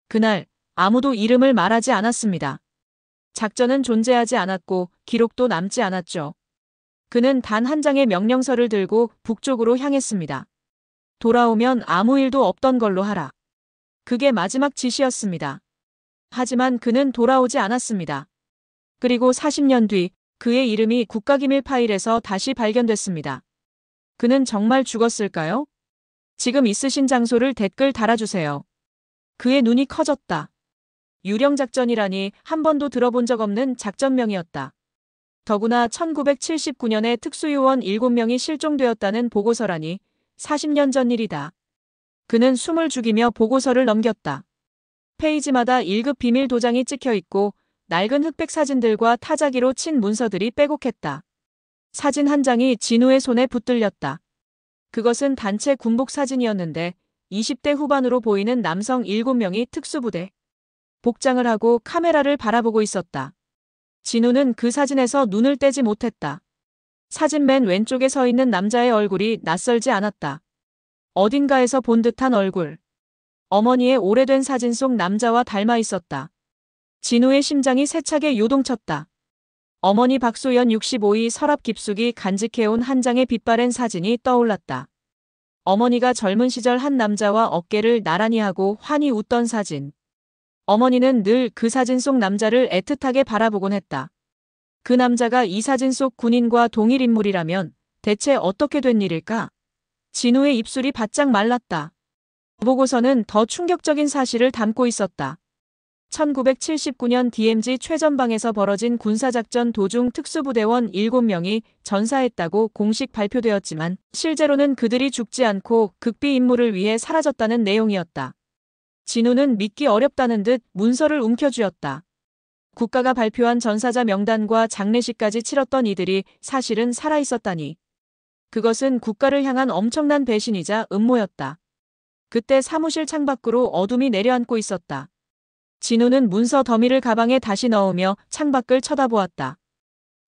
그날 아무도 이름을 말하지 않았습니다. 작전은 존재하지 않았고 기록도 남지 않았죠. 그는 단 한 장의 명령서를 들고 북쪽으로 향했습니다. 돌아오면 아무 일도 없던 걸로 하라. 그게 마지막 지시였습니다. 하지만 그는 돌아오지 않았습니다. 그리고 40년 뒤 그의 이름이 국가기밀 파일에서 다시 발견됐습니다. 그는 정말 죽었을까요? 지금 있으신 장소를 댓글 달아주세요. 그의 눈이 커졌다. 유령작전이라니 한 번도 들어본 적 없는 작전명이었다. 더구나 1979년에 특수요원 7명이 실종되었다는 보고서라니 40년 전 일이다. 그는 숨을 죽이며 보고서를 넘겼다. 페이지마다 1급 비밀 도장이 찍혀 있고 낡은 흑백 사진들과 타자기로 친 문서들이 빼곡했다. 사진 한 장이 진우의 손에 붙들렸다. 그것은 단체 군복 사진이었는데 20대 후반으로 보이는 남성 7명이 특수부대 복장을 하고 카메라를 바라보고 있었다. 진우는 그 사진에서 눈을 떼지 못했다. 사진 맨 왼쪽에 서 있는 남자의 얼굴이 낯설지 않았다. 어딘가에서 본 듯한 얼굴. 어머니의 오래된 사진 속 남자와 닮아 있었다. 진우의 심장이 세차게 요동쳤다. 어머니 박소연 65이 서랍 깊숙이 간직해온 한 장의 빛바랜 사진이 떠올랐다. 어머니가 젊은 시절 한 남자와 어깨를 나란히 하고 환히 웃던 사진. 어머니는 늘 그 사진 속 남자를 애틋하게 바라보곤 했다. 그 남자가 이 사진 속 군인과 동일 인물이라면 대체 어떻게 된 일일까? 진우의 입술이 바짝 말랐다. 보고서는 더 충격적인 사실을 담고 있었다. 1979년 DMZ 최전방에서 벌어진 군사작전 도중 특수부대원 7명이 전사했다고 공식 발표되었지만 실제로는 그들이 죽지 않고 극비 임무를 위해 사라졌다는 내용이었다. 진우는 믿기 어렵다는 듯 문서를 움켜쥐었다. 국가가 발표한 전사자 명단과 장례식까지 치렀던 이들이 사실은 살아있었다니. 그것은 국가를 향한 엄청난 배신이자 음모였다. 그때 사무실 창밖으로 어둠이 내려앉고 있었다. 진우는 문서 더미를 가방에 다시 넣으며 창밖을 쳐다보았다.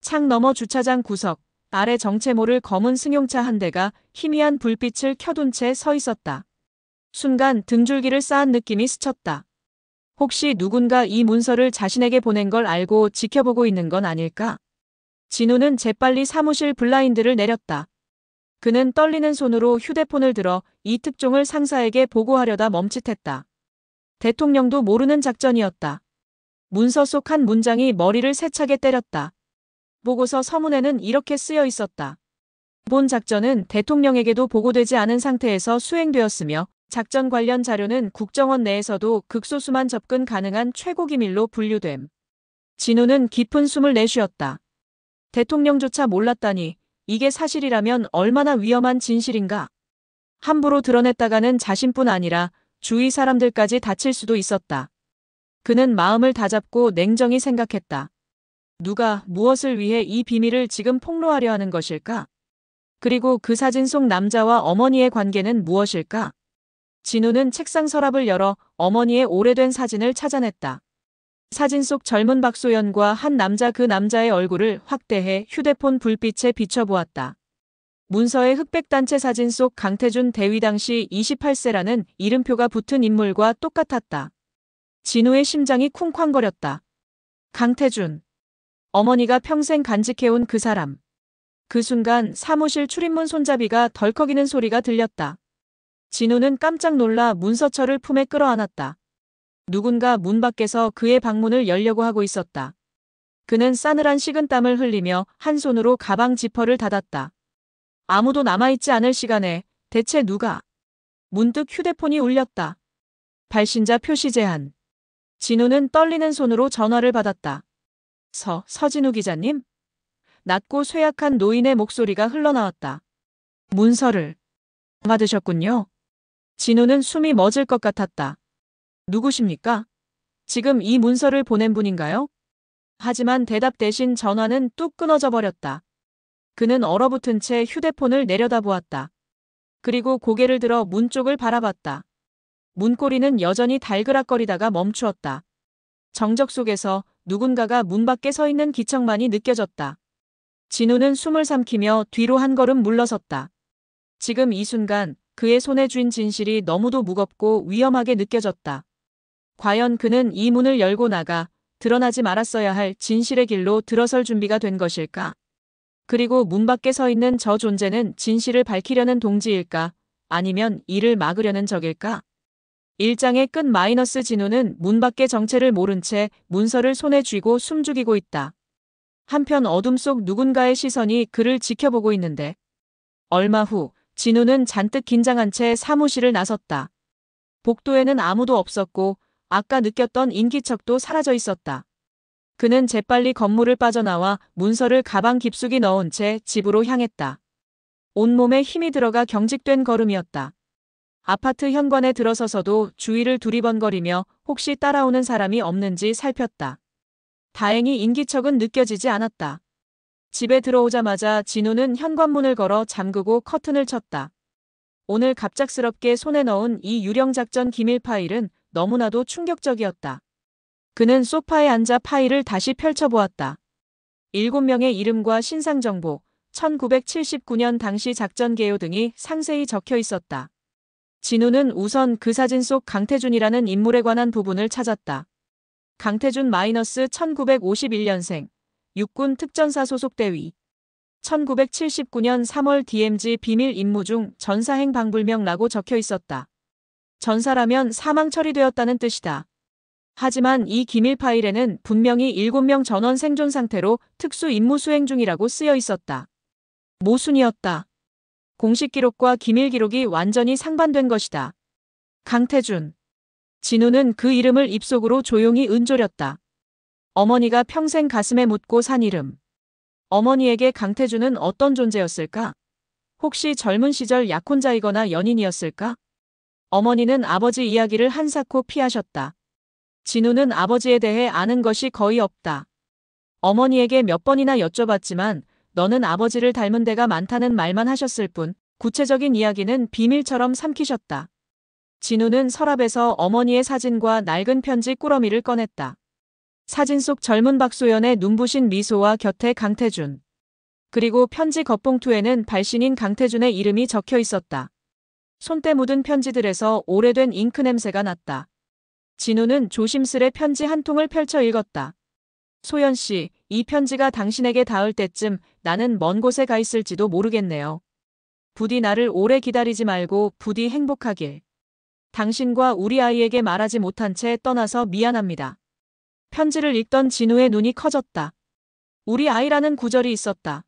창 너머 주차장 구석 아래 정체 모를 검은 승용차 한 대가 희미한 불빛을 켜둔 채 서 있었다. 순간 등줄기를 쌓은 느낌이 스쳤다. 혹시 누군가 이 문서를 자신에게 보낸 걸 알고 지켜보고 있는 건 아닐까? 진우는 재빨리 사무실 블라인드를 내렸다. 그는 떨리는 손으로 휴대폰을 들어 이 특종을 상사에게 보고하려다 멈칫했다. 대통령도 모르는 작전이었다. 문서 속 한 문장이 머리를 세차게 때렸다. 보고서 서문에는 이렇게 쓰여 있었다. 본 작전은 대통령에게도 보고되지 않은 상태에서 수행되었으며 작전 관련 자료는 국정원 내에서도 극소수만 접근 가능한 최고기밀로 분류됨. 진우는 깊은 숨을 내쉬었다. 대통령조차 몰랐다니 이게 사실이라면 얼마나 위험한 진실인가. 함부로 드러냈다가는 자신뿐 아니라 주위 사람들까지 다칠 수도 있었다. 그는 마음을 다잡고 냉정히 생각했다. 누가 무엇을 위해 이 비밀을 지금 폭로하려 하는 것일까? 그리고 그 사진 속 남자와 어머니의 관계는 무엇일까? 진우는 책상 서랍을 열어 어머니의 오래된 사진을 찾아냈다. 사진 속 젊은 박소연과 한 남자 그 남자의 얼굴을 확대해 휴대폰 불빛에 비춰보았다. 문서의 흑백 단체 사진 속 강태준 대위 당시 28세라는 이름표가 붙은 인물과 똑같았다. 진우의 심장이 쿵쾅거렸다. 강태준. 어머니가 평생 간직해온 그 사람. 그 순간 사무실 출입문 손잡이가 덜컥이는 소리가 들렸다. 진우는 깜짝 놀라 문서철을 품에 끌어안았다. 누군가 문 밖에서 그의 방문을 열려고 하고 있었다. 그는 싸늘한 식은땀을 흘리며 한 손으로 가방 지퍼를 닫았다. 아무도 남아있지 않을 시간에 대체 누가? 문득 휴대폰이 울렸다. 발신자 표시 제한. 진우는 떨리는 손으로 전화를 받았다. 서진우 기자님? 낮고 쇠약한 노인의 목소리가 흘러나왔다. 문서를 받으셨군요. 진우는 숨이 멎을 것 같았다. 누구십니까? 지금 이 문서를 보낸 분인가요? 하지만 대답 대신 전화는 뚝 끊어져 버렸다. 그는 얼어붙은 채 휴대폰을 내려다보았다. 그리고 고개를 들어 문 쪽을 바라봤다. 문고리는 여전히 달그락거리다가 멈추었다. 정적 속에서 누군가가 문 밖에 서 있는 기척만이 느껴졌다. 진우는 숨을 삼키며 뒤로 한 걸음 물러섰다. 지금 이 순간 그의 손에 쥔 진실이 너무도 무겁고 위험하게 느껴졌다. 과연 그는 이 문을 열고 나가 드러나지 말았어야 할 진실의 길로 들어설 준비가 된 것일까? 그리고 문 밖에 서 있는 저 존재는 진실을 밝히려는 동지일까? 아니면 이를 막으려는 적일까? 1장의 끝 마이너스 진우는 문 밖의 정체를 모른 채 문서를 손에 쥐고 숨죽이고 있다. 한편 어둠 속 누군가의 시선이 그를 지켜보고 있는데 얼마 후 진우는 잔뜩 긴장한 채 사무실을 나섰다. 복도에는 아무도 없었고 아까 느꼈던 인기척도 사라져 있었다. 그는 재빨리 건물을 빠져나와 문서를 가방 깊숙이 넣은 채 집으로 향했다. 온몸에 힘이 들어가 경직된 걸음이었다. 아파트 현관에 들어서서도 주위를 두리번거리며 혹시 따라오는 사람이 없는지 살폈다. 다행히 인기척은 느껴지지 않았다. 집에 들어오자마자 진우는 현관문을 걸어 잠그고 커튼을 쳤다. 오늘 갑작스럽게 손에 넣은 이 유령작전 기밀 파일은 너무나도 충격적이었다. 그는 소파에 앉아 파일을 다시 펼쳐보았다. 7명의 이름과 신상정보, 1979년 당시 작전 개요 등이 상세히 적혀 있었다. 진우는 우선 그 사진 속 강태준이라는 인물에 관한 부분을 찾았다. 강태준 -1951년생, 육군 특전사 소속 대위. 1979년 3월 DMZ 비밀 임무 중 전사행 방불명라고 적혀 있었다. 전사라면 사망 처리되었다는 뜻이다. 하지만 이 기밀 파일에는 분명히 7명 전원 생존 상태로 특수 임무 수행 중이라고 쓰여 있었다. 모순이었다. 공식 기록과 기밀 기록이 완전히 상반된 것이다. 강태준. 진우는 그 이름을 입속으로 조용히 은조렸다. 어머니가 평생 가슴에 묻고 산 이름. 어머니에게 강태준은 어떤 존재였을까? 혹시 젊은 시절 약혼자이거나 연인이었을까? 어머니는 아버지 이야기를 한사코 피하셨다. 진우는 아버지에 대해 아는 것이 거의 없다. 어머니에게 몇 번이나 여쭤봤지만 너는 아버지를 닮은 데가 많다는 말만 하셨을 뿐 구체적인 이야기는 비밀처럼 삼키셨다. 진우는 서랍에서 어머니의 사진과 낡은 편지 꾸러미를 꺼냈다. 사진 속 젊은 박소연의 눈부신 미소와 곁에 강태준. 그리고 편지 겉봉투에는 발신인 강태준의 이름이 적혀 있었다. 손때 묻은 편지들에서 오래된 잉크 냄새가 났다. 진우는 조심스레 편지 한 통을 펼쳐 읽었다. 소연 씨, 이 편지가 당신에게 닿을 때쯤 나는 먼 곳에 가 있을지도 모르겠네요. 부디 나를 오래 기다리지 말고 부디 행복하길. 당신과 우리 아이에게 말하지 못한 채 떠나서 미안합니다. 편지를 읽던 진우의 눈이 커졌다. 우리 아이라는 구절이 있었다.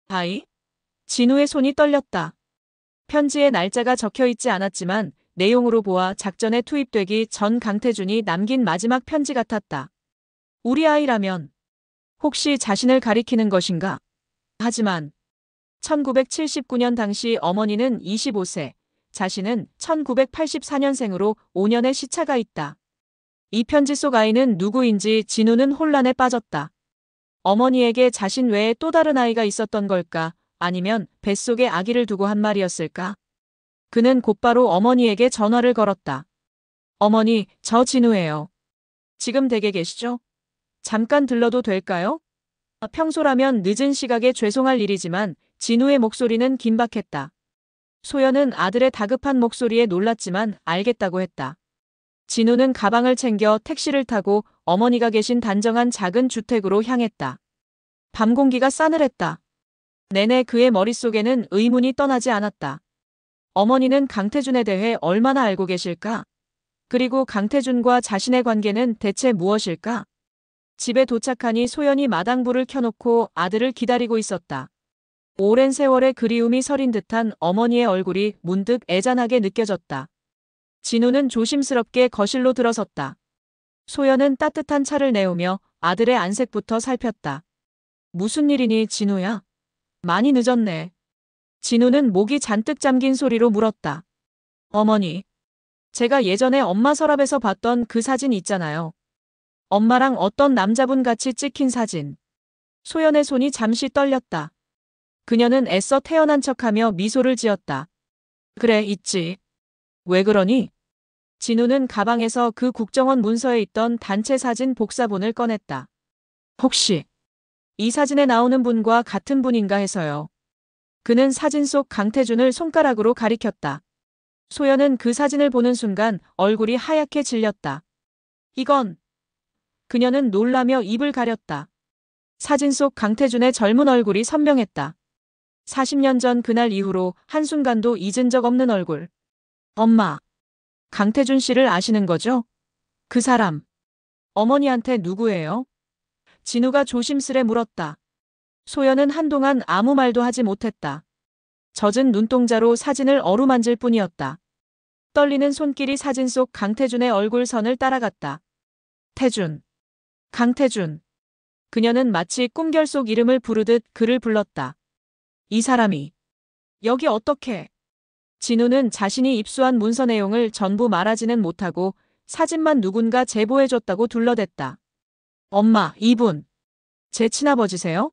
아이? 진우의 손이 떨렸다. 편지에 날짜가 적혀 있지 않았지만 내용으로 보아 작전에 투입되기 전 강태준이 남긴 마지막 편지 같았다. 우리 아이라면 혹시 자신을 가리키는 것인가? 하지만 1979년 당시 어머니는 25세, 자신은 1984년생으로 5년의 시차가 있다. 이 편지 속 아이는 누구인지 진우는 혼란에 빠졌다. 어머니에게 자신 외에 또 다른 아이가 있었던 걸까? 아니면 뱃속에 아기를 두고 한 말이었을까? 그는 곧바로 어머니에게 전화를 걸었다. 어머니, 저 진우예요. 지금 댁에 계시죠? 잠깐 들러도 될까요? 평소라면 늦은 시각에 죄송할 일이지만 진우의 목소리는 긴박했다. 소연은 아들의 다급한 목소리에 놀랐지만 알겠다고 했다. 진우는 가방을 챙겨 택시를 타고 어머니가 계신 단정한 작은 주택으로 향했다. 밤 공기가 싸늘했다. 내내 그의 머릿속에는 의문이 떠나지 않았다. 어머니는 강태준에 대해 얼마나 알고 계실까? 그리고 강태준과 자신의 관계는 대체 무엇일까? 집에 도착하니 소연이 마당불을 켜놓고 아들을 기다리고 있었다. 오랜 세월의 그리움이 서린 듯한 어머니의 얼굴이 문득 애잔하게 느껴졌다. 진우는 조심스럽게 거실로 들어섰다. 소연은 따뜻한 차를 내오며 아들의 안색부터 살폈다. 무슨 일이니, 진우야? 많이 늦었네. 진우는 목이 잔뜩 잠긴 소리로 물었다. 어머니, 제가 예전에 엄마 서랍에서 봤던 그 사진 있잖아요. 엄마랑 어떤 남자분 같이 찍힌 사진. 소연의 손이 잠시 떨렸다. 그녀는 애써 태연한 척하며 미소를 지었다. 그래, 있지. 왜 그러니? 진우는 가방에서 그 국정원 문서에 있던 단체 사진 복사본을 꺼냈다. 혹시 이 사진에 나오는 분과 같은 분인가 해서요. 그는 사진 속 강태준을 손가락으로 가리켰다. 소연은 그 사진을 보는 순간 얼굴이 하얗게 질렸다. 이건. 그녀는 놀라며 입을 가렸다. 사진 속 강태준의 젊은 얼굴이 선명했다. 40년 전 그날 이후로 한순간도 잊은 적 없는 얼굴. 엄마. 강태준 씨를 아시는 거죠? 그 사람. 어머니한테 누구예요? 진우가 조심스레 물었다. 소연은 한동안 아무 말도 하지 못했다. 젖은 눈동자로 사진을 어루만질 뿐이었다. 떨리는 손길이 사진 속 강태준의 얼굴 선을 따라갔다. 태준. 강태준. 그녀는 마치 꿈결 속 이름을 부르듯 그를 불렀다. 이 사람이 여기 어떻게? 진우는 자신이 입수한 문서 내용을 전부 말하지는 못하고 사진만 누군가 제보해줬다고 둘러댔다. 엄마, 이분. 제 친아버지세요?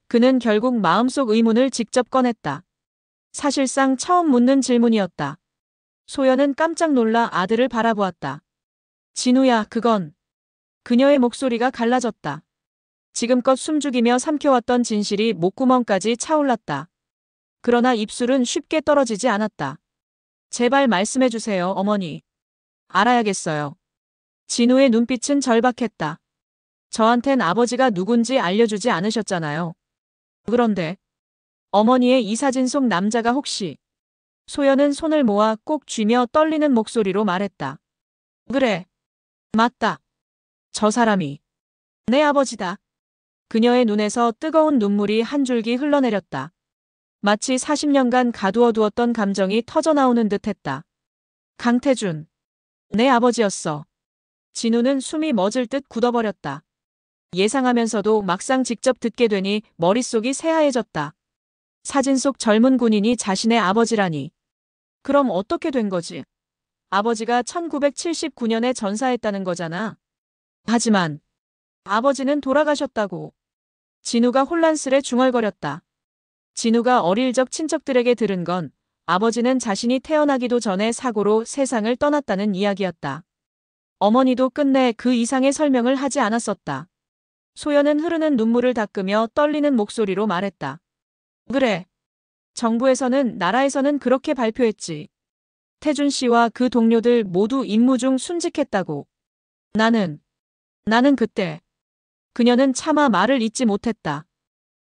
그는 결국 마음속 의문을 직접 꺼냈다. 사실상 처음 묻는 질문이었다. 소연은 깜짝 놀라 아들을 바라보았다. 진우야, 그건. 그녀의 목소리가 갈라졌다. 지금껏 숨죽이며 삼켜왔던 진실이 목구멍까지 차올랐다. 그러나 입술은 쉽게 떨어지지 않았다. 제발 말씀해주세요, 어머니. 알아야겠어요. 진우의 눈빛은 절박했다. 저한텐 아버지가 누군지 알려주지 않으셨잖아요. 그런데 어머니의 이 사진 속 남자가 혹시? 소연은 손을 모아 꼭 쥐며 떨리는 목소리로 말했다. 그래. 맞다. 저 사람이 내 아버지다. 그녀의 눈에서 뜨거운 눈물이 한 줄기 흘러내렸다. 마치 40년간 가두어두었던 감정이 터져나오는 듯했다. 강태준. 내 아버지였어. 진우는 숨이 멎을 듯 굳어버렸다. 예상하면서도 막상 직접 듣게 되니 머릿속이 새하얘졌다. 사진 속 젊은 군인이 자신의 아버지라니. 그럼 어떻게 된 거지? 아버지가 1979년에 전사했다는 거잖아. 하지만 아버지는 돌아가셨다고. 진우가 혼란스레 중얼거렸다. 진우가 어릴 적 친척들에게 들은 건 아버지는 자신이 태어나기도 전에 사고로 세상을 떠났다는 이야기였다. 어머니도 끝내 그 이상의 설명을 하지 않았었다. 소연은 흐르는 눈물을 닦으며 떨리는 목소리로 말했다. 그래. 정부에서는 나라에서는 그렇게 발표했지. 태준 씨와 그 동료들 모두 임무 중 순직했다고. 나는 그때. 그녀는 차마 말을 잇지 못했다.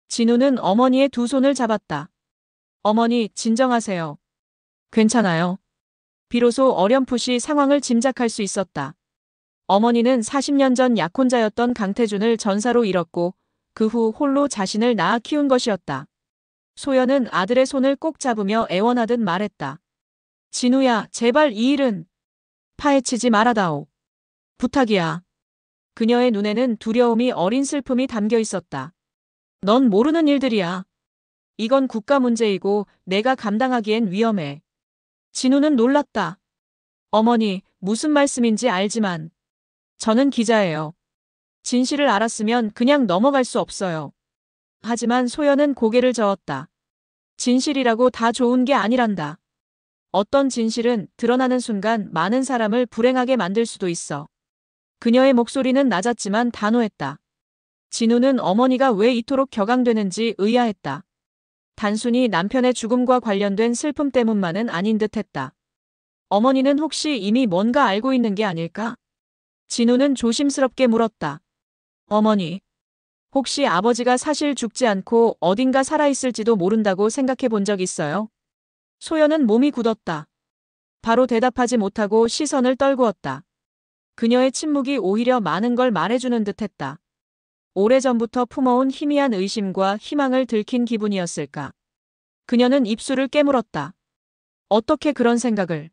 진우는 어머니의 두 손을 잡았다. 어머니, 진정하세요. 괜찮아요. 비로소 어렴풋이 상황을 짐작할 수 있었다. 어머니는 40년 전 약혼자였던 강태준을 전사로 잃었고 그 후 홀로 자신을 낳아 키운 것이었다. 소연은 아들의 손을 꼭 잡으며 애원하듯 말했다. 진우야, 제발 이 일은 파헤치지 말아다오. 부탁이야. 그녀의 눈에는 두려움이 어린 슬픔이 담겨 있었다. 넌 모르는 일들이야. 이건 국가 문제이고 내가 감당하기엔 위험해. 진우는 놀랐다. 어머니, 무슨 말씀인지 알지만 저는 기자예요. 진실을 알았으면 그냥 넘어갈 수 없어요. 하지만 소연은 고개를 저었다. 진실이라고 다 좋은 게 아니란다. 어떤 진실은 드러나는 순간 많은 사람을 불행하게 만들 수도 있어. 그녀의 목소리는 낮았지만 단호했다. 진우는 어머니가 왜 이토록 격앙되는지 의아했다. 단순히 남편의 죽음과 관련된 슬픔 때문만은 아닌 듯했다. 어머니는 혹시 이미 뭔가 알고 있는 게 아닐까? 진우는 조심스럽게 물었다. 어머니, 혹시 아버지가 사실 죽지 않고 어딘가 살아있을지도 모른다고 생각해 본 적 있어요? 소연은 몸이 굳었다. 바로 대답하지 못하고 시선을 떨구었다. 그녀의 침묵이 오히려 많은 걸 말해주는 듯했다. 오래전부터 품어온 희미한 의심과 희망을 들킨 기분이었을까. 그녀는 입술을 깨물었다. 어떻게 그런 생각을.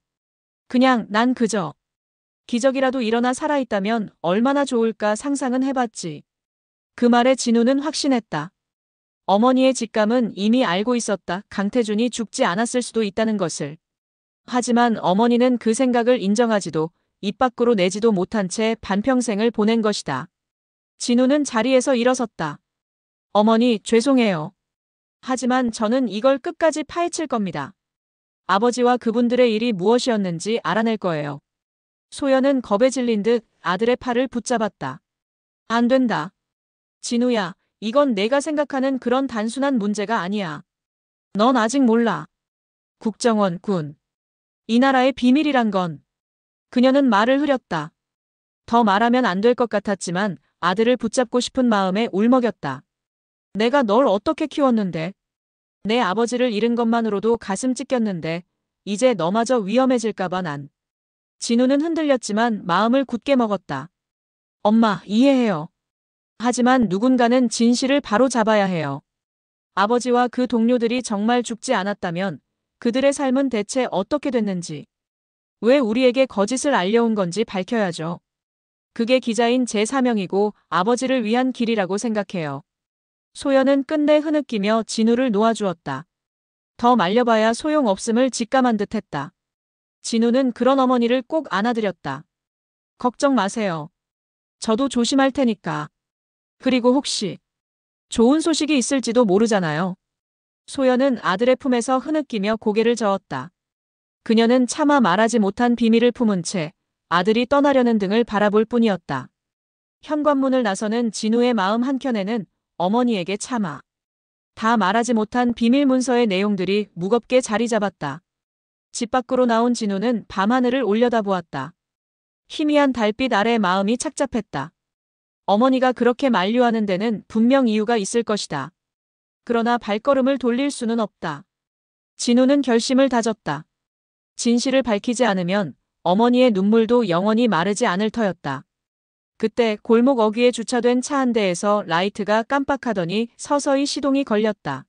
그냥 난 그저 기적이라도 일어나 살아있다면 얼마나 좋을까 상상은 해봤지. 그 말에 진우는 확신했다. 어머니의 직감은 이미 알고 있었다. 강태준이 죽지 않았을 수도 있다는 것을. 하지만 어머니는 그 생각을 인정하지도 입 밖으로 내지도 못한 채 반평생을 보낸 것이다. 진우는 자리에서 일어섰다. 어머니, 죄송해요. 하지만 저는 이걸 끝까지 파헤칠 겁니다. 아버지와 그분들의 일이 무엇이었는지 알아낼 거예요. 소연은 겁에 질린 듯 아들의 팔을 붙잡았다. 안 된다. 진우야, 이건 내가 생각하는 그런 단순한 문제가 아니야. 넌 아직 몰라. 국정원, 군. 이 나라의 비밀이란 건. 그녀는 말을 흐렸다. 더 말하면 안 될 것 같았지만 아들을 붙잡고 싶은 마음에 울먹였다. 내가 널 어떻게 키웠는데? 내 아버지를 잃은 것만으로도 가슴 찢겼는데 이제 너마저 위험해질까봐 난. 진우는 흔들렸지만 마음을 굳게 먹었다. 엄마, 이해해요. 하지만 누군가는 진실을 바로 잡아야 해요. 아버지와 그 동료들이 정말 죽지 않았다면 그들의 삶은 대체 어떻게 됐는지, 왜 우리에게 거짓을 알려온 건지 밝혀야죠. 그게 기자인 제 사명이고 아버지를 위한 길이라고 생각해요. 소연은 끝내 흐느끼며 진우를 놓아주었다. 더 말려봐야 소용없음을 직감한 듯했다. 진우는 그런 어머니를 꼭 안아드렸다. 걱정 마세요. 저도 조심할 테니까. 그리고 혹시 좋은 소식이 있을지도 모르잖아요. 소연은 아들의 품에서 흐느끼며 고개를 저었다. 그녀는 차마 말하지 못한 비밀을 품은 채 아들이 떠나려는 등을 바라볼 뿐이었다. 현관문을 나서는 진우의 마음 한켠에는 어머니에게 차마 다 말하지 못한 비밀 문서의 내용들이 무겁게 자리 잡았다. 집 밖으로 나온 진우는 밤하늘을 올려다보았다. 희미한 달빛 아래 마음이 착잡했다. 어머니가 그렇게 만류하는 데는 분명 이유가 있을 것이다. 그러나 발걸음을 돌릴 수는 없다. 진우는 결심을 다졌다. 진실을 밝히지 않으면 어머니의 눈물도 영원히 마르지 않을 터였다. 그때 골목 어귀에 주차된 차 한 대에서 라이트가 깜빡하더니 서서히 시동이 걸렸다.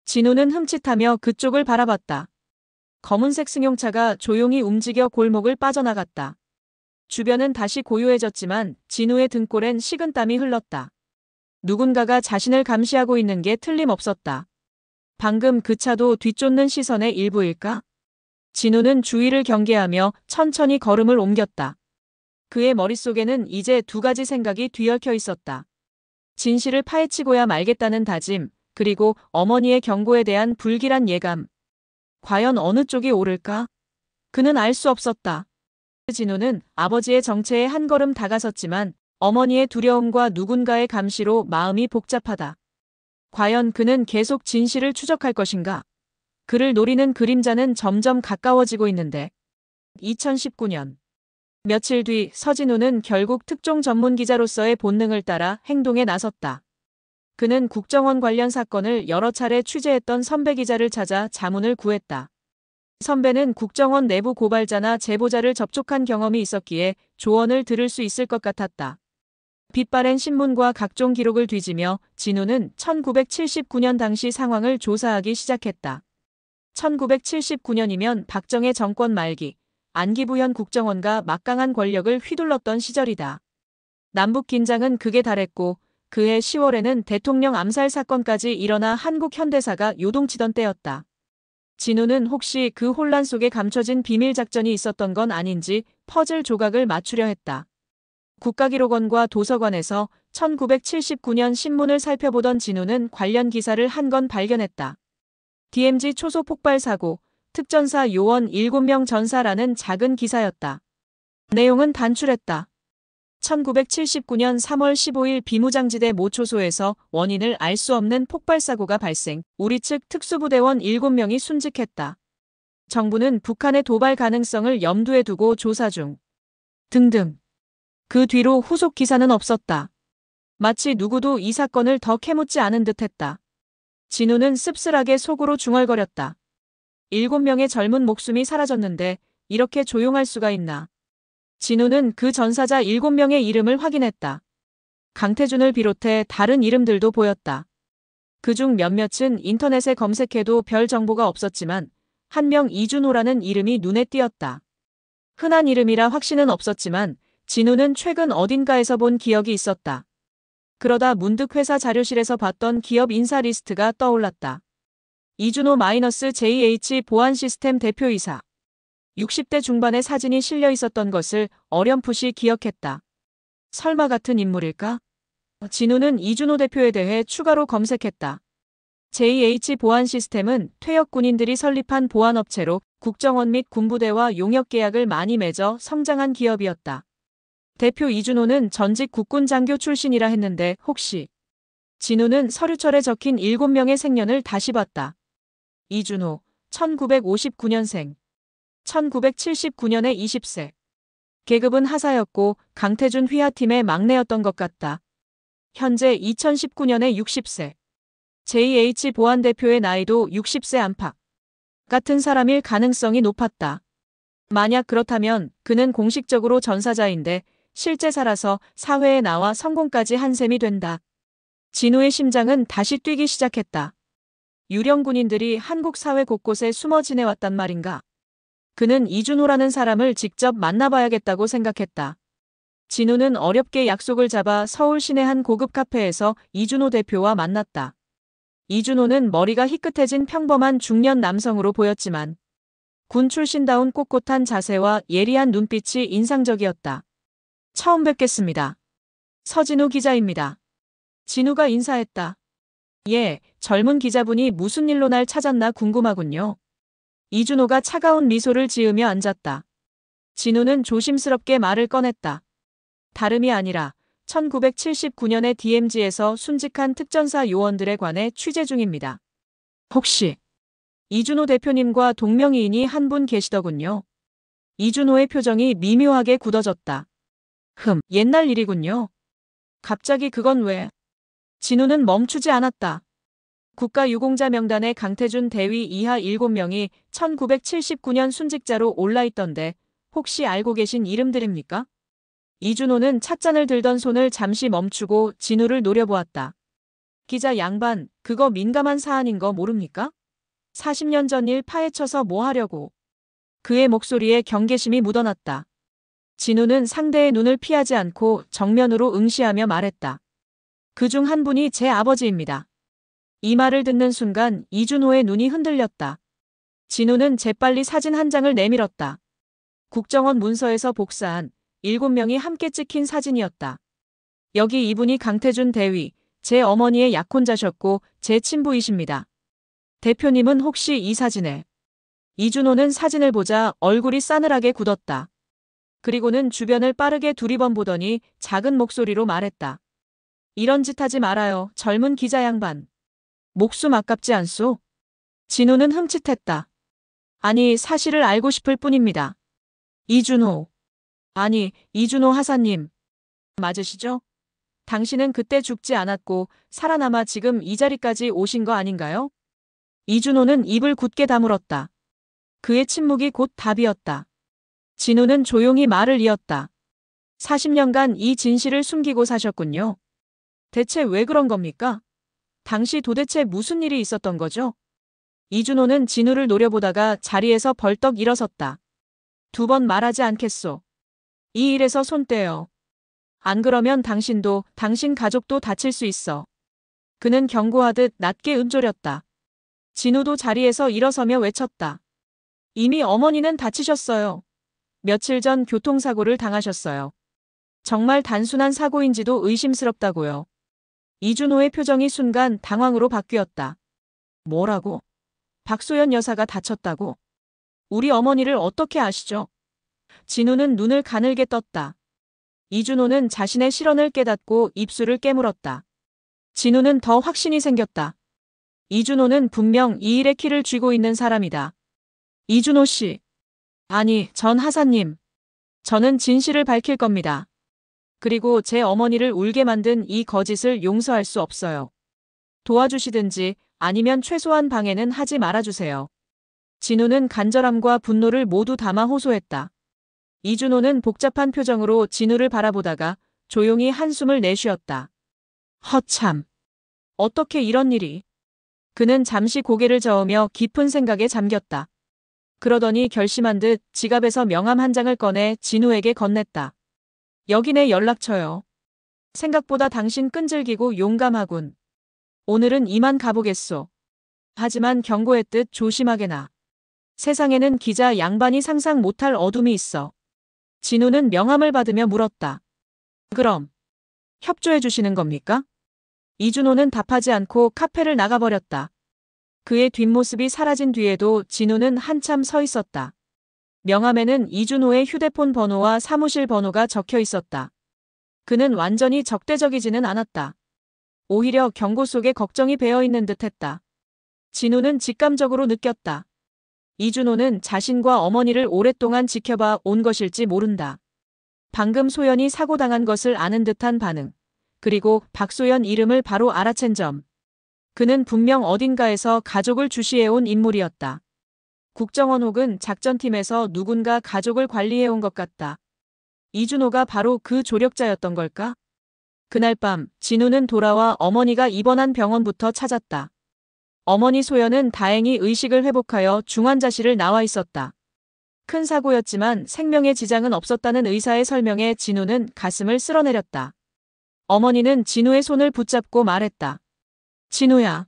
진우는 흠칫하며 그쪽을 바라봤다. 검은색 승용차가 조용히 움직여 골목을 빠져나갔다. 주변은 다시 고요해졌지만 진우의 등골엔 식은땀이 흘렀다. 누군가가 자신을 감시하고 있는 게 틀림없었다. 방금 그 차도 뒤쫓는 시선의 일부일까? 진우는 주위를 경계하며 천천히 걸음을 옮겼다. 그의 머릿속에는 이제 두 가지 생각이 뒤얽혀 있었다. 진실을 파헤치고야 말겠다는 다짐, 그리고 어머니의 경고에 대한 불길한 예감. 과연 어느 쪽이 옳을까? 그는 알 수 없었다. 진우는 아버지의 정체에 한 걸음 다가섰지만 어머니의 두려움과 누군가의 감시로 마음이 복잡하다. 과연 그는 계속 진실을 추적할 것인가? 그를 노리는 그림자는 점점 가까워지고 있는데. 2019년. 며칠 뒤 서진우는 결국 특종 전문 기자로서의 본능을 따라 행동에 나섰다. 그는 국정원 관련 사건을 여러 차례 취재했던 선배 기자를 찾아 자문을 구했다. 선배는 국정원 내부 고발자나 제보자를 접촉한 경험이 있었기에 조언을 들을 수 있을 것 같았다. 빛바랜 신문과 각종 기록을 뒤지며 진우는 1979년 당시 상황을 조사하기 시작했다. 1979년이면 박정희 정권 말기, 안기부현 국정원가 막강한 권력을 휘둘렀던 시절이다. 남북 긴장은 극에 달했고 그해 10월에는 대통령 암살 사건까지 일어나 한국 현대사가 요동치던 때였다. 진우는 혹시 그 혼란 속에 감춰진 비밀 작전이 있었던 건 아닌지 퍼즐 조각을 맞추려 했다. 국가기록원과 도서관에서 1979년 신문을 살펴보던 진우는 관련 기사를 한 건 발견했다. DMZ 초소 폭발 사고, 특전사 요원 7명 전사라는 작은 기사였다. 내용은 단출했다. 1979년 3월 15일 비무장지대 모 초소에서 원인을 알 수 없는 폭발사고가 발생, 우리 측 특수부대원 7명이 순직했다. 정부는 북한의 도발 가능성을 염두에 두고 조사 중. 등등. 그 뒤로 후속 기사는 없었다. 마치 누구도 이 사건을 더 캐묻지 않은 듯했다. 진우는 씁쓸하게 속으로 중얼거렸다. 7명의 젊은 목숨이 사라졌는데 이렇게 조용할 수가 있나. 진우는 그 전사자 7명의 이름을 확인했다. 강태준을 비롯해 다른 이름들도 보였다. 그중 몇몇은 인터넷에 검색해도 별 정보가 없었지만 한 명 이준호라는 이름이 눈에 띄었다. 흔한 이름이라 확신은 없었지만 진우는 최근 어딘가에서 본 기억이 있었다. 그러다 문득 회사 자료실에서 봤던 기업 인사 리스트가 떠올랐다. 이준호 -JH 보안시스템 대표이사. 60대 중반의 사진이 실려 있었던 것을 어렴풋이 기억했다. 설마 같은 인물일까? 진우는 이준호 대표에 대해 추가로 검색했다. JH 보안시스템은 퇴역 군인들이 설립한 보안업체로 국정원 및 군부대와 용역 계약을 많이 맺어 성장한 기업이었다. 대표 이준호는 전직 국군 장교 출신이라 했는데 혹시. 진우는 서류철에 적힌 7명의 생년을 다시 봤다. 이준호, 1959년생. 1979년에 20세. 계급은 하사였고 강태준 휘하팀의 막내였던 것 같다. 현재 2019년에 60세. JH 보안대표의 나이도 60세 안팎. 같은 사람일 가능성이 높았다. 만약 그렇다면 그는 공식적으로 전사자인데 실제 살아서 사회에 나와 성공까지 한 셈이 된다. 진우의 심장은 다시 뛰기 시작했다. 유령 군인들이 한국 사회 곳곳에 숨어 지내왔단 말인가. 그는 이준호라는 사람을 직접 만나봐야겠다고 생각했다. 진우는 어렵게 약속을 잡아 서울 시내 한 고급 카페에서 이준호 대표와 만났다. 이준호는 머리가 희끗해진 평범한 중년 남성으로 보였지만 군 출신다운 꼿꼿한 자세와 예리한 눈빛이 인상적이었다. 처음 뵙겠습니다. 서진우 기자입니다. 진우가 인사했다. 예, 젊은 기자분이 무슨 일로 날 찾았나 궁금하군요. 이준호가 차가운 미소를 지으며 앉았다. 진우는 조심스럽게 말을 꺼냈다. 다름이 아니라 1979년에 DMZ에서 순직한 특전사 요원들에 관해 취재 중입니다. 혹시 이준호 대표님과 동명이인이 한 분 계시더군요. 이준호의 표정이 미묘하게 굳어졌다. 옛날 일이군요. 갑자기 그건 왜? 진우는 멈추지 않았다. 국가유공자 명단에 강태준 대위 이하 7명이 1979년 순직자로 올라있던데 혹시 알고 계신 이름들입니까? 이준호는 찻잔을 들던 손을 잠시 멈추고 진우를 노려보았다. 기자 양반, 그거 민감한 사안인 거 모릅니까? 40년 전 일 파헤쳐서 뭐 하려고. 그의 목소리에 경계심이 묻어났다. 진우는 상대의 눈을 피하지 않고 정면으로 응시하며 말했다. 그중 한 분이 제 아버지입니다. 이 말을 듣는 순간 이준호의 눈이 흔들렸다. 진우는 재빨리 사진 한 장을 내밀었다. 국정원 문서에서 복사한 7명이 함께 찍힌 사진이었다. 여기 이분이 강태준 대위, 제 어머니의 약혼자셨고 제 친부이십니다. 대표님은 혹시 이 사진에? 이준호는 사진을 보자 얼굴이 싸늘하게 굳었다. 그리고는 주변을 빠르게 두리번보더니 작은 목소리로 말했다. 이런 짓 하지 말아요, 젊은 기자 양반. 목숨 아깝지 않소? 진우는 흠칫했다. 아니, 사실을 알고 싶을 뿐입니다. 이준호. 아니, 이준호 하사님. 맞으시죠? 당신은 그때 죽지 않았고 살아남아 지금 이 자리까지 오신 거 아닌가요? 이준호는 입을 굳게 다물었다. 그의 침묵이 곧 답이었다. 진우는 조용히 말을 이었다. 40년간 이 진실을 숨기고 사셨군요. 대체 왜 그런 겁니까? 당시 도대체 무슨 일이 있었던 거죠? 이준호는 진우를 노려보다가 자리에서 벌떡 일어섰다. 2번 말하지 않겠소. 이 일에서 손 떼요. 안 그러면 당신도 당신 가족도 다칠 수 있어. 그는 경고하듯 낮게 읊조렸다. 진우도 자리에서 일어서며 외쳤다. 이미 어머니는 다치셨어요. 며칠 전 교통사고를 당하셨어요. 정말 단순한 사고인지도 의심스럽다고요. 이준호의 표정이 순간 당황으로 바뀌었다. 뭐라고? 박소연 여사가 다쳤다고? 우리 어머니를 어떻게 아시죠? 진우는 눈을 가늘게 떴다. 이준호는 자신의 실언을 깨닫고 입술을 깨물었다. 진우는 더 확신이 생겼다. 이준호는 분명 이 일의 키를 쥐고 있는 사람이다. 이준호 씨. 아니, 전 하사님. 저는 진실을 밝힐 겁니다. 그리고 제 어머니를 울게 만든 이 거짓을 용서할 수 없어요. 도와주시든지 아니면 최소한 방해는 하지 말아주세요. 진우는 간절함과 분노를 모두 담아 호소했다. 이준호는 복잡한 표정으로 진우를 바라보다가 조용히 한숨을 내쉬었다. 허참. 어떻게 이런 일이. 그는 잠시 고개를 저으며 깊은 생각에 잠겼다. 그러더니 결심한 듯 지갑에서 명함 한 장을 꺼내 진우에게 건넸다. 여기 내 연락처요. 생각보다 당신 끈질기고 용감하군. 오늘은 이만 가보겠소. 하지만 경고했듯 조심하게나. 세상에는 기자 양반이 상상 못할 어둠이 있어. 진우는 명함을 받으며 물었다. 그럼 협조해 주시는 겁니까? 이준호는 답하지 않고 카페를 나가버렸다. 그의 뒷모습이 사라진 뒤에도 진우는 한참 서 있었다. 명함에는 이준호의 휴대폰 번호와 사무실 번호가 적혀 있었다. 그는 완전히 적대적이지는 않았다. 오히려 경고 속에 걱정이 배어 있는 듯했다. 진우는 직감적으로 느꼈다. 이준호는 자신과 어머니를 오랫동안 지켜봐 온 것일지 모른다. 방금 소연이 사고당한 것을 아는 듯한 반응. 그리고 박소연 이름을 바로 알아챈 점. 그는 분명 어딘가에서 가족을 주시해온 인물이었다. 국정원 혹은 작전팀에서 누군가 가족을 관리해온 것 같다. 이준호가 바로 그 조력자였던 걸까? 그날 밤 진우는 돌아와 어머니가 입원한 병원부터 찾았다. 어머니 소연은 다행히 의식을 회복하여 중환자실을 나와 있었다. 큰 사고였지만 생명에 지장은 없었다는 의사의 설명에 진우는 가슴을 쓸어내렸다. 어머니는 진우의 손을 붙잡고 말했다. 진우야.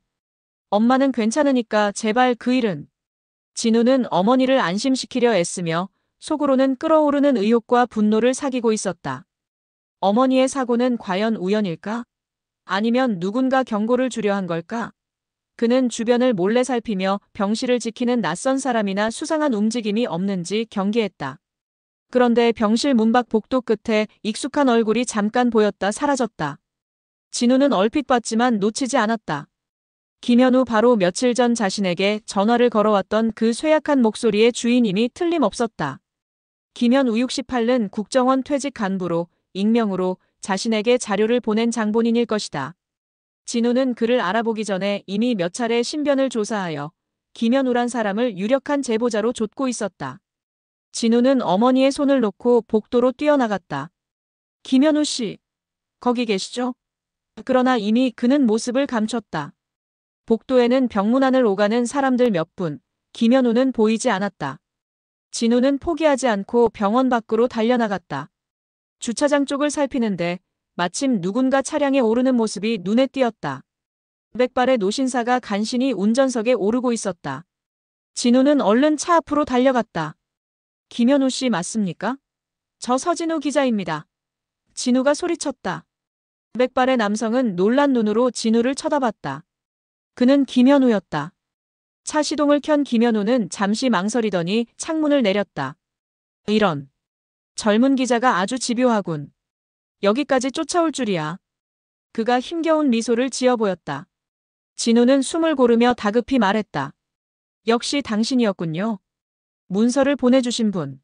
엄마는 괜찮으니까 제발 그 일은. 진우는 어머니를 안심시키려 애쓰며 속으로는 끓어오르는 의욕과 분노를 사귀고 있었다. 어머니의 사고는 과연 우연일까? 아니면 누군가 경고를 주려 한 걸까? 그는 주변을 몰래 살피며 병실을 지키는 낯선 사람이나 수상한 움직임이 없는지 경계했다. 그런데 병실 문 밖 복도 끝에 익숙한 얼굴이 잠깐 보였다 사라졌다. 진우는 얼핏 봤지만 놓치지 않았다. 김현우 바로 며칠 전 자신에게 전화를 걸어왔던 그 쇠약한 목소리의 주인임이 틀림없었다. 김현우 68는 국정원 퇴직 간부로 익명으로 자신에게 자료를 보낸 장본인일 것이다. 진우는 그를 알아보기 전에 이미 몇 차례 신변을 조사하여 김현우란 사람을 유력한 제보자로 좇고 있었다. 진우는 어머니의 손을 놓고 복도로 뛰어나갔다. 김현우 씨, 거기 계시죠? 그러나 이미 그는 모습을 감췄다. 복도에는 병문안을 오가는 사람들 몇 분, 김현우는 보이지 않았다. 진우는 포기하지 않고 병원 밖으로 달려나갔다. 주차장 쪽을 살피는데 마침 누군가 차량에 오르는 모습이 눈에 띄었다. 백발의 노신사가 간신히 운전석에 오르고 있었다. 진우는 얼른 차 앞으로 달려갔다. 김현우 씨 맞습니까? 저 서진우 기자입니다. 진우가 소리쳤다. 백발의 남성은 놀란 눈으로 진우를 쳐다봤다. 그는 김현우였다. 차 시동을 켠 김현우는 잠시 망설이더니 창문을 내렸다. 이런. 젊은 기자가 아주 집요하군. 여기까지 쫓아올 줄이야. 그가 힘겨운 미소를 지어 보였다. 진우는 숨을 고르며 다급히 말했다. 역시 당신이었군요. 문서를 보내주신 분.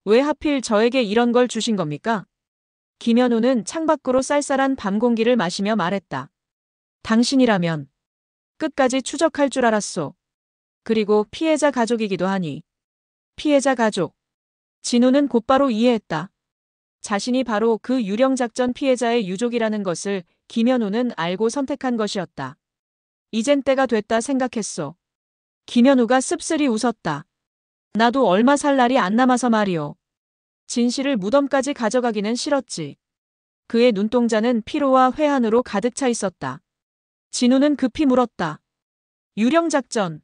왜 하필 저에게 이런 걸 주신 겁니까? 김현우는 창밖으로 쌀쌀한 밤 공기를 마시며 말했다. 당신이라면 끝까지 추적할 줄 알았소. 그리고 피해자 가족이기도 하니. 피해자 가족. 진우는 곧바로 이해했다. 자신이 바로 그 유령작전 피해자의 유족이라는 것을 김현우는 알고 선택한 것이었다. 이젠 때가 됐다 생각했소. 김현우가 씁쓸히 웃었다. 나도 얼마 살 날이 안 남아서 말이오. 진실을 무덤까지 가져가기는 싫었지. 그의 눈동자는 피로와 회한으로 가득 차 있었다. 진우는 급히 물었다. 유령작전.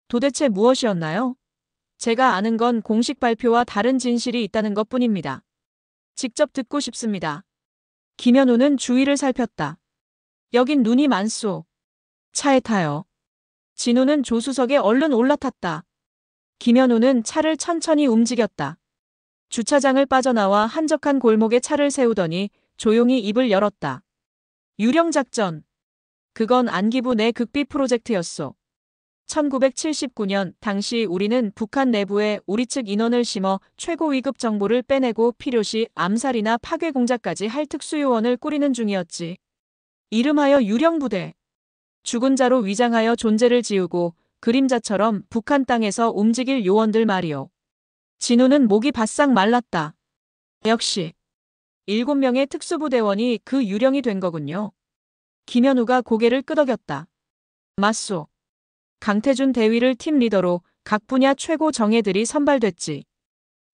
도대체 무엇이었나요? 제가 아는 건 공식 발표와 다른 진실이 있다는 것뿐입니다. 직접 듣고 싶습니다. 김현우는 주위를 살폈다. 여긴 눈이 많소. 차에 타요. 진우는 조수석에 얼른 올라탔다. 김현우는 차를 천천히 움직였다. 주차장을 빠져나와 한적한 골목에 차를 세우더니 조용히 입을 열었다. 유령작전. 그건 안기부 내 극비 프로젝트였소. 1979년 당시 우리는 북한 내부에 우리 측 인원을 심어 최고 위급 정보를 빼내고 필요시 암살이나 파괴 공작까지 할 특수요원을 꾸리는 중이었지. 이름하여 유령부대. 죽은 자로 위장하여 존재를 지우고 그림자처럼 북한 땅에서 움직일 요원들 말이오. 진우는 목이 바싹 말랐다. 역시 7명의 특수부대원이 그 유령이 된 거군요. 김현우가 고개를 끄덕였다. 맞소. 강태준 대위를 팀 리더로 각 분야 최고 정예들이 선발됐지.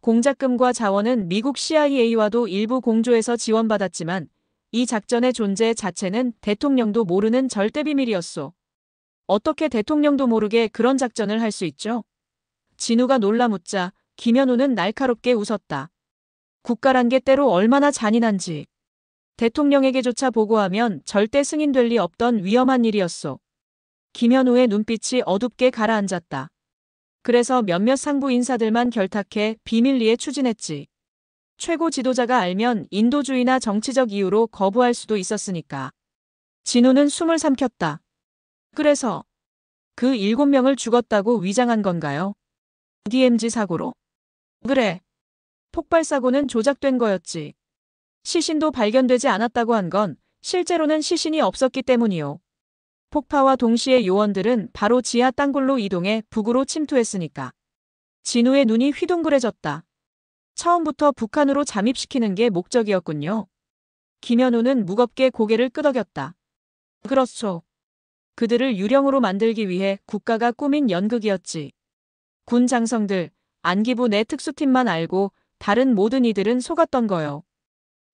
공작금과 자원은 미국 CIA와도 일부 공조해서 지원받았지만 이 작전의 존재 자체는 대통령도 모르는 절대 비밀이었소. 어떻게 대통령도 모르게 그런 작전을 할 수 있죠? 진우가 놀라 묻자 김현우는 날카롭게 웃었다. 국가란 게 때로 얼마나 잔인한지. 대통령에게조차 보고하면 절대 승인될 리 없던 위험한 일이었소. 김현우의 눈빛이 어둡게 가라앉았다. 그래서 몇몇 상부 인사들만 결탁해 비밀리에 추진했지. 최고 지도자가 알면 인도주의나 정치적 이유로 거부할 수도 있었으니까. 진우는 숨을 삼켰다. 그래서 그 7명을 죽었다고 위장한 건가요? DMZ 사고로? 그래. 폭발사고는 조작된 거였지. 시신도 발견되지 않았다고 한 건 실제로는 시신이 없었기 때문이요. 폭파와 동시에 요원들은 바로 지하 땅굴로 이동해 북으로 침투했으니까. 진우의 눈이 휘둥그레졌다. 처음부터 북한으로 잠입시키는 게 목적이었군요. 김현우는 무겁게 고개를 끄덕였다. 그렇소. 그들을 유령으로 만들기 위해 국가가 꾸민 연극이었지. 군 장성들, 안기부 내 특수팀만 알고 다른 모든 이들은 속았던 거요.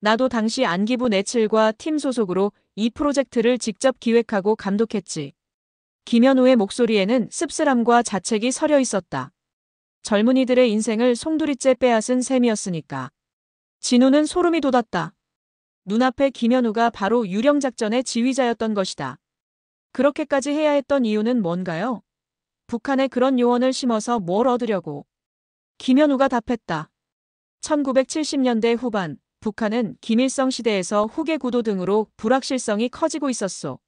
나도 당시 안기부 내칠과 팀 소속으로 이 프로젝트를 직접 기획하고 감독했지. 김현우의 목소리에는 씁쓸함과 자책이 서려 있었다. 젊은이들의 인생을 송두리째 빼앗은 셈이었으니까. 진우는 소름이 돋았다. 눈앞에 김현우가 바로 유령작전의 지휘자였던 것이다. 그렇게까지 해야 했던 이유는 뭔가요? 북한에 그런 요원을 심어서 뭘 얻으려고? 김현우가 답했다. 1970년대 후반, 북한은 김일성 시대에서 후계 구도 등으로 불확실성이 커지고 있었소.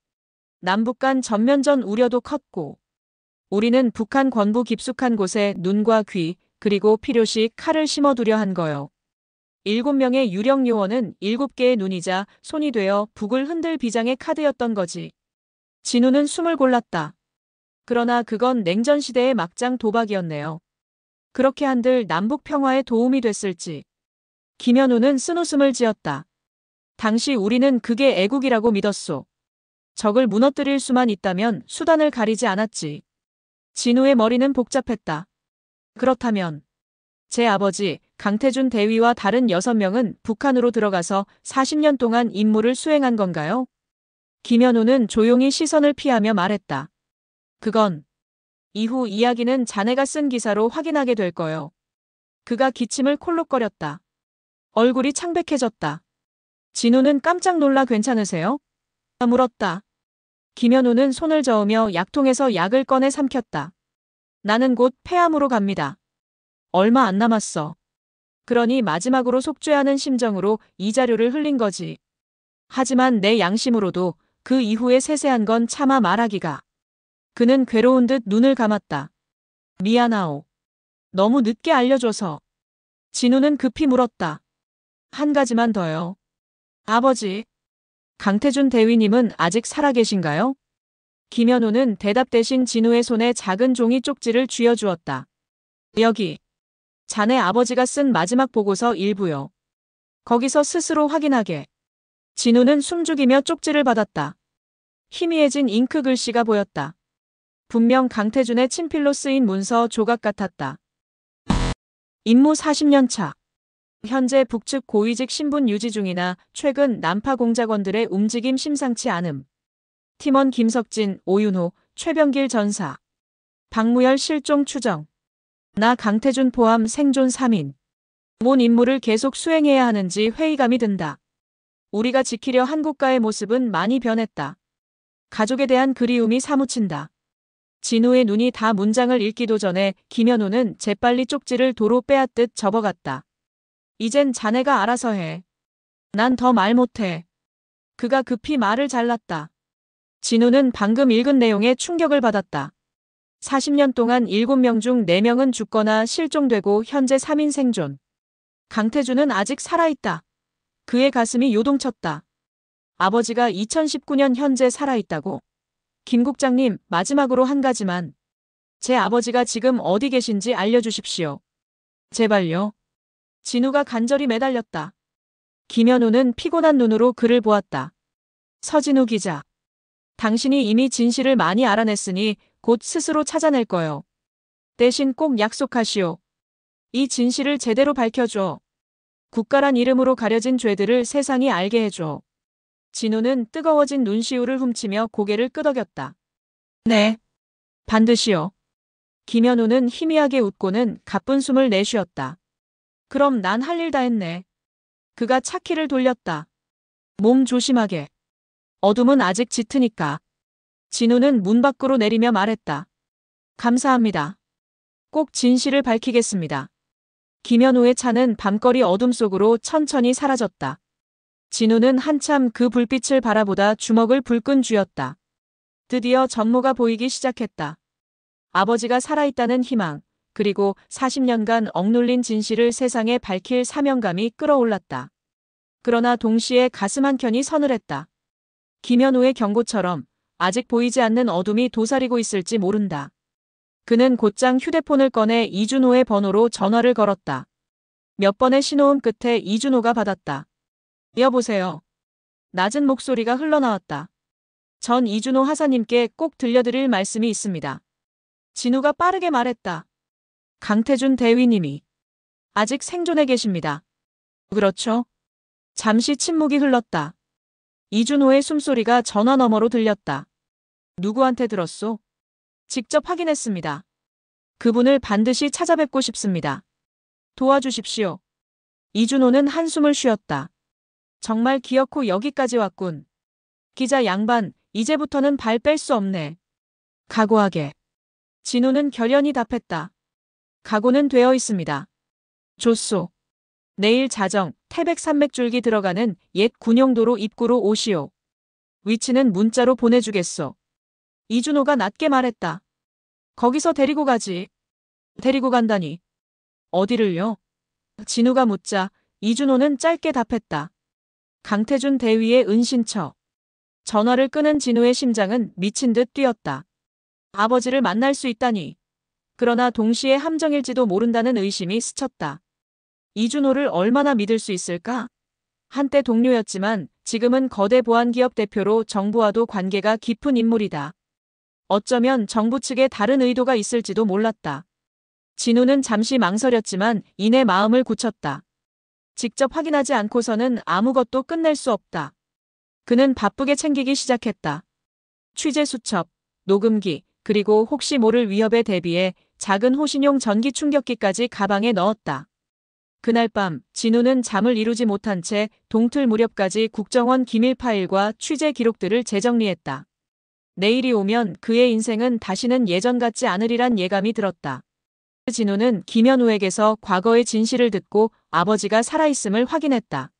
남북 간 전면전 우려도 컸고. 우리는 북한 권부 깊숙한 곳에 눈과 귀, 그리고 필요시 칼을 심어두려 한 거요. 7명의 유령 요원은 7개의 눈이자 손이 되어 북을 흔들 비장의 카드였던 거지. 진우는 숨을 골랐다. 그러나 그건 냉전 시대의 막장 도박이었네요. 그렇게 한들 남북 평화에 도움이 됐을지. 김현우는 쓴웃음을 지었다. 당시 우리는 그게 애국이라고 믿었소. 적을 무너뜨릴 수만 있다면 수단을 가리지 않았지. 진우의 머리는 복잡했다. 그렇다면 제 아버지 강태준 대위와 다른 6명은 북한으로 들어가서 40년 동안 임무를 수행한 건가요? 김현우는 조용히 시선을 피하며 말했다. 그건 이후 이야기는 자네가 쓴 기사로 확인하게 될 거요. 그가 기침을 콜록거렸다. 얼굴이 창백해졌다. 진우는 깜짝 놀라 괜찮으세요? 물었다. 김현우는 손을 저으며 약통에서 약을 꺼내 삼켰다. 나는 곧 폐암으로 갑니다. 얼마 안 남았어. 그러니 마지막으로 속죄하는 심정으로 이 자료를 흘린 거지. 하지만 내 양심으로도 그 이후에 세세한 건 차마 말하기가. 그는 괴로운 듯 눈을 감았다. 미안하오. 너무 늦게 알려줘서. 진우는 급히 물었다. 한 가지만 더요. 아버지. 강태준 대위님은 아직 살아계신가요? 김현우는 대답 대신 진우의 손에 작은 종이 쪽지를 쥐어주었다. 여기. 자네 아버지가 쓴 마지막 보고서 일부요. 거기서 스스로 확인하게. 진우는 숨죽이며 쪽지를 받았다. 희미해진 잉크 글씨가 보였다. 분명 강태준의 친필로 쓰인 문서 조각 같았다. 임무 40년 차. 현재 북측 고위직 신분 유지 중이나 최근 난파 공작원들의 움직임 심상치 않음. 팀원 김석진, 오윤호, 최병길 전사. 박무열 실종 추정. 나 강태준 포함 생존 3인. 뭔 임무를 계속 수행해야 하는지 회의감이 든다. 우리가 지키려 한 국가의 모습은 많이 변했다. 가족에 대한 그리움이 사무친다. 진우의 눈이 다 문장을 읽기도 전에 김현우는 재빨리 쪽지를 도로 빼앗듯 접어갔다. 이젠 자네가 알아서 해. 난 더 말 못해. 그가 급히 말을 잘랐다. 진우는 방금 읽은 내용에 충격을 받았다. 40년 동안 7명 중 4명은 죽거나 실종되고 현재 3인 생존. 강태준은 아직 살아있다. 그의 가슴이 요동쳤다. 아버지가 2019년 현재 살아있다고? 김 국장님, 마지막으로 한 가지만. 제 아버지가 지금 어디 계신지 알려주십시오. 제발요. 진우가 간절히 매달렸다. 김현우는 피곤한 눈으로 그를 보았다. 서진우 기자. 당신이 이미 진실을 많이 알아냈으니 곧 스스로 찾아낼 거요. 대신 꼭 약속하시오. 이 진실을 제대로 밝혀줘. 국가란 이름으로 가려진 죄들을 세상이 알게 해줘. 진우는 뜨거워진 눈시울을 훔치며 고개를 끄덕였다. 네. 반드시요. 김현우는 희미하게 웃고는 가쁜 숨을 내쉬었다. 그럼 난 할 일 다 했네. 그가 차키를 돌렸다. 몸 조심하게. 어둠은 아직 짙으니까. 진우는 문 밖으로 내리며 말했다. 감사합니다. 꼭 진실을 밝히겠습니다. 김현우의 차는 밤거리 어둠 속으로 천천히 사라졌다. 진우는 한참 그 불빛을 바라보다 주먹을 불끈 쥐었다. 드디어 전모가 보이기 시작했다. 아버지가 살아있다는 희망, 그리고 40년간 억눌린 진실을 세상에 밝힐 사명감이 끌어올랐다. 그러나 동시에 가슴 한켠이 서늘했다. 김현우의 경고처럼 아직 보이지 않는 어둠이 도사리고 있을지 모른다. 그는 곧장 휴대폰을 꺼내 이준호의 번호로 전화를 걸었다. 몇 번의 신호음 끝에 이준호가 받았다. 여보세요. 낮은 목소리가 흘러나왔다. 전 이준호 하사님께 꼭 들려드릴 말씀이 있습니다. 진우가 빠르게 말했다. 강태준 대위님이 아직 생존해 계십니다. 그렇죠? 잠시 침묵이 흘렀다. 이준호의 숨소리가 전화 너머로 들렸다. 누구한테 들었소? 직접 확인했습니다. 그분을 반드시 찾아뵙고 싶습니다. 도와주십시오. 이준호는 한숨을 쉬었다. 정말 기어코 여기까지 왔군. 기자 양반, 이제부터는 발 뺄 수 없네. 각오하게. 진우는 결연히 답했다. 각오는 되어 있습니다. 좋소. 내일 자정, 태백 산맥줄기 들어가는 옛 군용도로 입구로 오시오. 위치는 문자로 보내주겠소. 이준호가 낮게 말했다. 거기서 데리고 가지. 데리고 간다니. 어디를요? 진우가 묻자 이준호는 짧게 답했다. 강태준 대위의 은신처. 전화를 끄는 진우의 심장은 미친 듯 뛰었다. 아버지를 만날 수 있다니. 그러나 동시에 함정일지도 모른다는 의심이 스쳤다. 이준호를 얼마나 믿을 수 있을까? 한때 동료였지만 지금은 거대 보안기업 대표로 정부와도 관계가 깊은 인물이다. 어쩌면 정부 측에 다른 의도가 있을지도 몰랐다. 진우는 잠시 망설였지만 이내 마음을 굳혔다. 직접 확인하지 않고서는 아무것도 끝낼 수 없다. 그는 바쁘게 챙기기 시작했다. 취재 수첩, 녹음기, 그리고 혹시 모를 위협에 대비해 작은 호신용 전기 충격기까지 가방에 넣었다. 그날 밤 진우는 잠을 이루지 못한 채 동틀 무렵까지 국정원 기밀 파일과 취재 기록들을 재정리했다. 내일이 오면 그의 인생은 다시는 예전 같지 않으리란 예감이 들었다. 진우는 김현우에게서 과거의 진실을 듣고 아버지가 살아있음을 확인했다.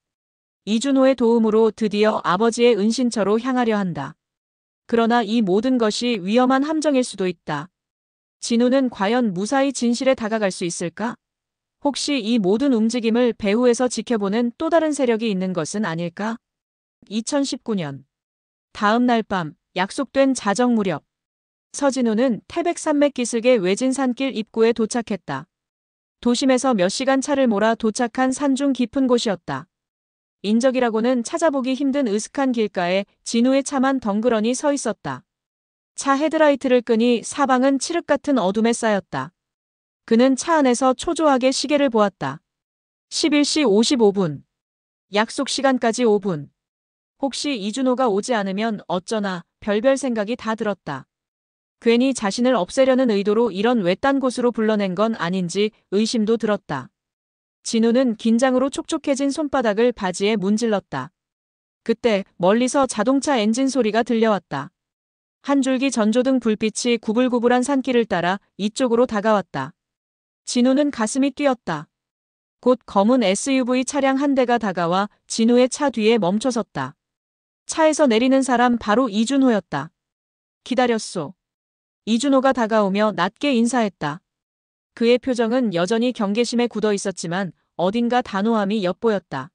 이준호의 도움으로 드디어 아버지의 은신처로 향하려 한다. 그러나 이 모든 것이 위험한 함정일 수도 있다. 진우는 과연 무사히 진실에 다가갈 수 있을까? 혹시 이 모든 움직임을 배후에서 지켜보는 또 다른 세력이 있는 것은 아닐까? 2019년. 다음 날 밤, 약속된 자정 무렵. 서진우는 태백산맥 기슭의 외진 산길 입구에 도착했다. 도심에서 몇 시간 차를 몰아 도착한 산중 깊은 곳이었다. 인적이라고는 찾아보기 힘든 으슥한 길가에 진우의 차만 덩그러니 서 있었다. 차 헤드라이트를 끄니 사방은 칠흑 같은 어둠에 쌓였다. 그는 차 안에서 초조하게 시계를 보았다. 11시 55분. 약속 시간까지 5분. 혹시 이준호가 오지 않으면 어쩌나 별별 생각이 다 들었다. 괜히 자신을 없애려는 의도로 이런 외딴 곳으로 불러낸 건 아닌지 의심도 들었다. 진우는 긴장으로 촉촉해진 손바닥을 바지에 문질렀다. 그때 멀리서 자동차 엔진 소리가 들려왔다. 한 줄기 전조등 불빛이 구불구불한 산길을 따라 이쪽으로 다가왔다. 진우는 가슴이 뛰었다. 곧 검은 SUV 차량 한 대가 다가와 진우의 차 뒤에 멈춰섰다. 차에서 내리는 사람 바로 이준호였다. 기다렸소. 이준호가 다가오며 낮게 인사했다. 그의 표정은 여전히 경계심에 굳어 있었지만 어딘가 단호함이 엿보였다.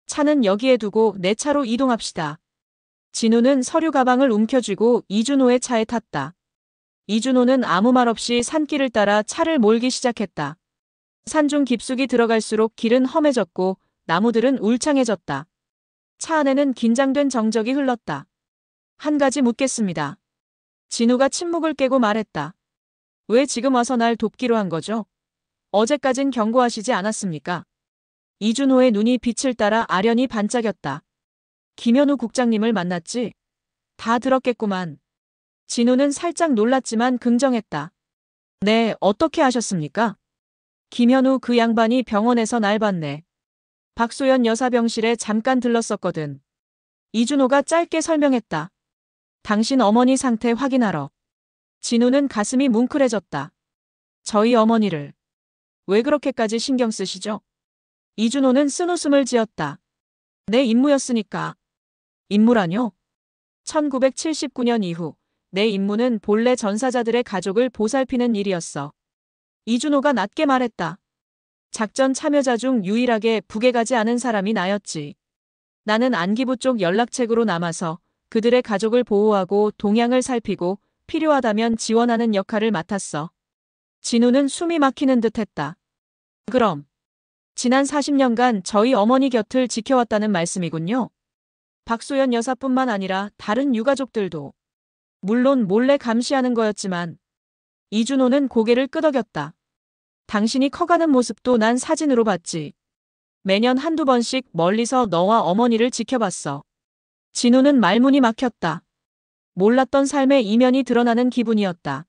차는 여기에 두고 내 차로 이동합시다. 진우는 서류 가방을 움켜쥐고 이준호의 차에 탔다. 이준호는 아무 말 없이 산길을 따라 차를 몰기 시작했다. 산중 깊숙이 들어갈수록 길은 험해졌고 나무들은 울창해졌다. 차 안에는 긴장된 정적이 흘렀다. 한 가지 묻겠습니다. 진우가 침묵을 깨고 말했다. 왜 지금 와서 날 돕기로 한 거죠? 어제까진 경고하시지 않았습니까? 이준호의 눈이 빛을 따라 아련히 반짝였다. 김현우 국장님을 만났지? 다 들었겠구만. 진우는 살짝 놀랐지만 긍정했다. 네, 어떻게 하셨습니까? 김현우 그 양반이 병원에서 날 봤네. 박소연 여사 병실에 잠깐 들렀었거든. 이준호가 짧게 설명했다. 당신 어머니 상태 확인하러. 진우는 가슴이 뭉클해졌다. 저희 어머니를. 왜 그렇게까지 신경 쓰시죠? 이준호는 쓴웃음을 지었다. 내 임무였으니까. 임무라뇨? 1979년 이후 내 임무는 본래 전사자들의 가족을 보살피는 일이었어. 이준호가 낮게 말했다. 작전 참여자 중 유일하게 북에 가지 않은 사람이 나였지. 나는 안기부 쪽 연락책으로 남아서 그들의 가족을 보호하고 동향을 살피고 필요하다면 지원하는 역할을 맡았어. 진우는 숨이 막히는 듯 했다. 그럼 지난 40년간 저희 어머니 곁을 지켜왔다는 말씀이군요. 박소연 여사뿐만 아니라 다른 유가족들도. 물론 몰래 감시하는 거였지만 이준호는 고개를 끄덕였다. 당신이 커가는 모습도 난 사진으로 봤지. 매년 한두 번씩 멀리서 너와 어머니를 지켜봤어. 진우는 말문이 막혔다. 몰랐던 삶의 이면이 드러나는 기분이었다.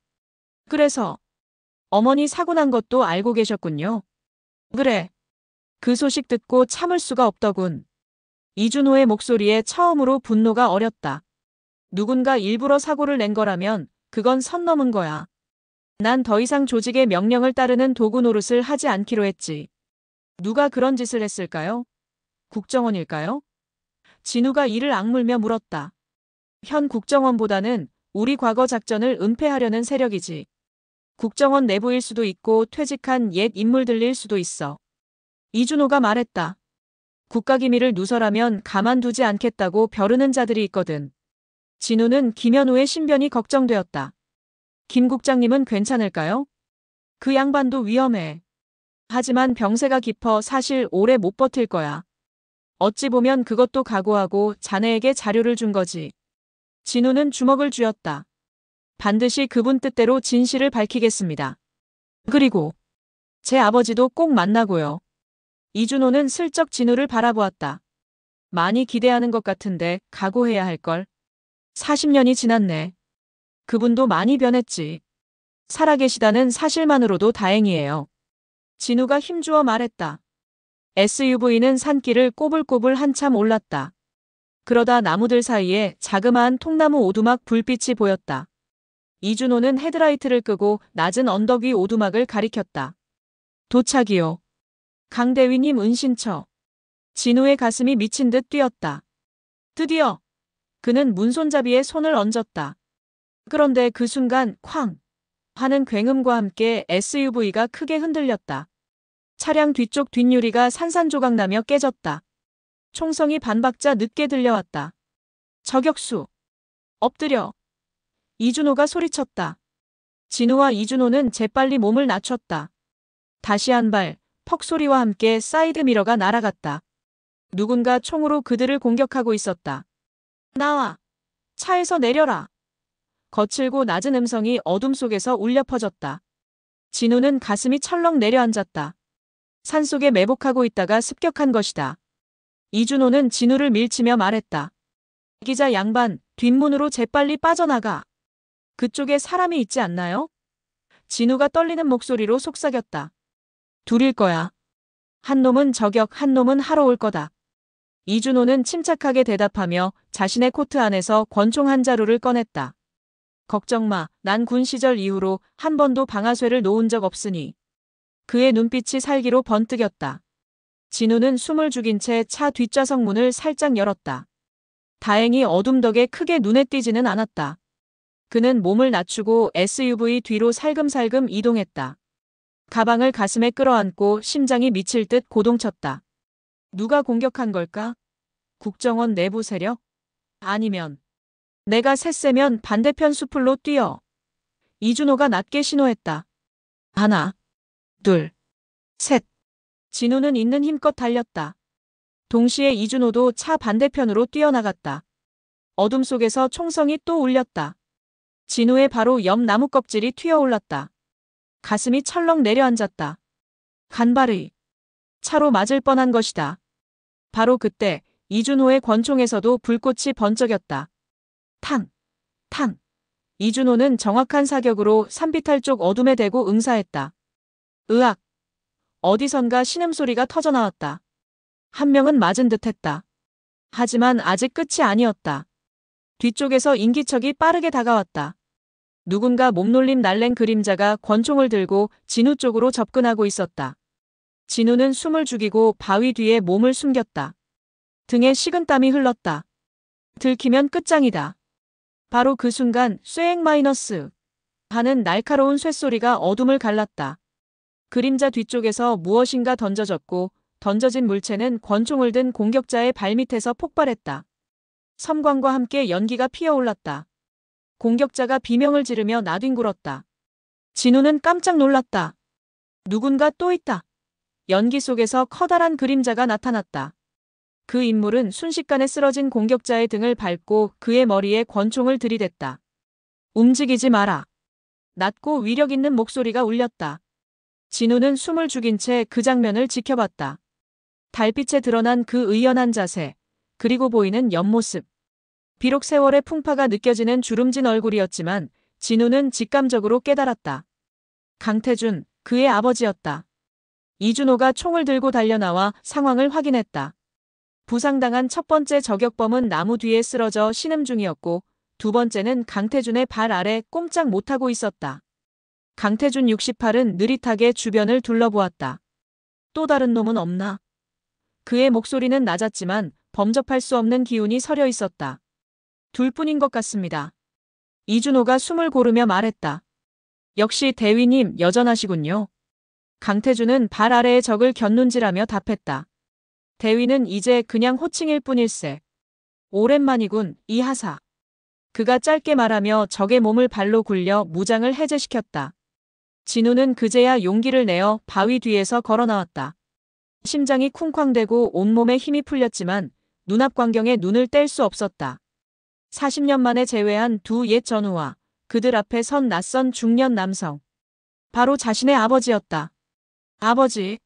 그래서 어머니 사고 난 것도 알고 계셨군요. 그래. 그 소식 듣고 참을 수가 없더군. 이준호의 목소리에 처음으로 분노가 어렸다. 누군가 일부러 사고를 낸 거라면 그건 선 넘은 거야. 난 더 이상 조직의 명령을 따르는 도구 노릇을 하지 않기로 했지. 누가 그런 짓을 했을까요? 국정원일까요? 진우가 이를 악물며 물었다. 현 국정원보다는 우리 과거 작전을 은폐하려는 세력이지. 국정원 내부일 수도 있고 퇴직한 옛 인물들일 수도 있어. 이준호가 말했다. 국가기밀을 누설하면 가만두지 않겠다고 벼르는 자들이 있거든. 진우는 김현우의 신변이 걱정되었다. 김 국장님은 괜찮을까요? 그 양반도 위험해. 하지만 병세가 깊어 사실 오래 못 버틸 거야. 어찌 보면 그것도 각오하고 자네에게 자료를 준 거지. 진우는 주먹을 쥐었다. 반드시 그분 뜻대로 진실을 밝히겠습니다. 그리고 제 아버지도 꼭 만나고요. 이준호는 슬쩍 진우를 바라보았다. 많이 기대하는 것 같은데 각오해야 할걸. 40년이 지났네. 그분도 많이 변했지. 살아계시다는 사실만으로도 다행이에요. 진우가 힘주어 말했다. SUV는 산길을 꼬불꼬불 한참 올랐다. 그러다 나무들 사이에 자그마한 통나무 오두막 불빛이 보였다. 이준호는 헤드라이트를 끄고 낮은 언덕 위 오두막을 가리켰다. 도착이요. 강대위님 은신처. 진우의 가슴이 미친 듯 뛰었다. 드디어. 그는 문손잡이에 손을 얹었다. 그런데 그 순간 쾅 하는 굉음과 함께 SUV가 크게 흔들렸다. 차량 뒤쪽 뒷유리가 산산조각나며 깨졌다. 총성이 반박자 늦게 들려왔다. 저격수. 엎드려. 이준호가 소리쳤다. 진우와 이준호는 재빨리 몸을 낮췄다. 다시 한 발, 퍽 소리와 함께 사이드미러가 날아갔다. 누군가 총으로 그들을 공격하고 있었다. 나와. 차에서 내려라. 거칠고 낮은 음성이 어둠 속에서 울려 퍼졌다. 진우는 가슴이 철렁 내려앉았다. 산속에 매복하고 있다가 습격한 것이다. 이준호는 진우를 밀치며 말했다. 기자 양반, 뒷문으로 재빨리 빠져나가. 그쪽에 사람이 있지 않나요? 진우가 떨리는 목소리로 속삭였다. 둘일 거야. 한 놈은 저격, 한 놈은 하러 올 거다. 이준호는 침착하게 대답하며 자신의 코트 안에서 권총 한 자루를 꺼냈다. 걱정 마, 난 군 시절 이후로 한 번도 방아쇠를 놓은 적 없으니. 그의 눈빛이 살기로 번뜩였다. 진우는 숨을 죽인 채 차 뒷좌석 문을 살짝 열었다. 다행히 어둠 덕에 크게 눈에 띄지는 않았다. 그는 몸을 낮추고 SUV 뒤로 살금살금 이동했다. 가방을 가슴에 끌어안고 심장이 미칠 듯 고동쳤다. 누가 공격한 걸까? 국정원 내부 세력? 아니면 내가 셋세면 반대편 수풀로 뛰어. 이준호가 낮게 신호했다. 하나, 둘, 셋. 진우는 있는 힘껏 달렸다. 동시에 이준호도 차 반대편으로 뛰어나갔다. 어둠 속에서 총성이 또 울렸다. 진우의 바로 옆 나무 껍질이 튀어올랐다. 가슴이 철렁 내려앉았다. 간발의 차로 맞을 뻔한 것이다. 바로 그때 이준호의 권총에서도 불꽃이 번쩍였다. 탕! 탕! 이준호는 정확한 사격으로 산비탈 쪽 어둠에 대고 응사했다. 으악! 어디선가 신음소리가 터져나왔다. 한 명은 맞은 듯했다. 하지만 아직 끝이 아니었다. 뒤쪽에서 인기척이 빠르게 다가왔다. 누군가 몸놀림 날랜 그림자가 권총을 들고 진우 쪽으로 접근하고 있었다. 진우는 숨을 죽이고 바위 뒤에 몸을 숨겼다. 등에 식은땀이 흘렀다. 들키면 끝장이다. 바로 그 순간 쇠액 마이너스 하는 날카로운 쇳소리가 어둠을 갈랐다. 그림자 뒤쪽에서 무엇인가 던져졌고 던져진 물체는 권총을 든 공격자의 발밑에서 폭발했다. 섬광과 함께 연기가 피어올랐다. 공격자가 비명을 지르며 나뒹굴었다. 진우는 깜짝 놀랐다. 누군가 또 있다. 연기 속에서 커다란 그림자가 나타났다. 그 인물은 순식간에 쓰러진 공격자의 등을 밟고 그의 머리에 권총을 들이댔다. 움직이지 마라. 낮고 위력 있는 목소리가 울렸다. 진우는 숨을 죽인 채 그 장면을 지켜봤다. 달빛에 드러난 그 의연한 자세, 그리고 보이는 옆모습. 비록 세월의 풍파가 느껴지는 주름진 얼굴이었지만 진우는 직감적으로 깨달았다. 강태준, 그의 아버지였다. 이준호가 총을 들고 달려나와 상황을 확인했다. 부상당한 첫 번째 저격범은 나무 뒤에 쓰러져 신음 중이었고 두 번째는 강태준의 발 아래 꼼짝 못하고 있었다. 강태준 68은 느릿하게 주변을 둘러보았다. 또 다른 놈은 없나? 그의 목소리는 낮았지만 범접할 수 없는 기운이 서려 있었다. 둘뿐인 것 같습니다. 이준호가 숨을 고르며 말했다. 역시 대위님 여전하시군요. 강태준은 발 아래의 적을 곁눈질하며 답했다. 대위는 이제 그냥 호칭일 뿐일세. 오랜만이군, 이 하사. 그가 짧게 말하며 적의 몸을 발로 굴려 무장을 해제시켰다. 진우는 그제야 용기를 내어 바위 뒤에서 걸어 나왔다. 심장이 쿵쾅대고 온몸에 힘이 풀렸지만 눈앞 광경에 눈을 뗄 수 없었다. 40년 만에 재회한 두 옛 전우와 그들 앞에 선 낯선 중년 남성. 바로 자신의 아버지였다. 아버지.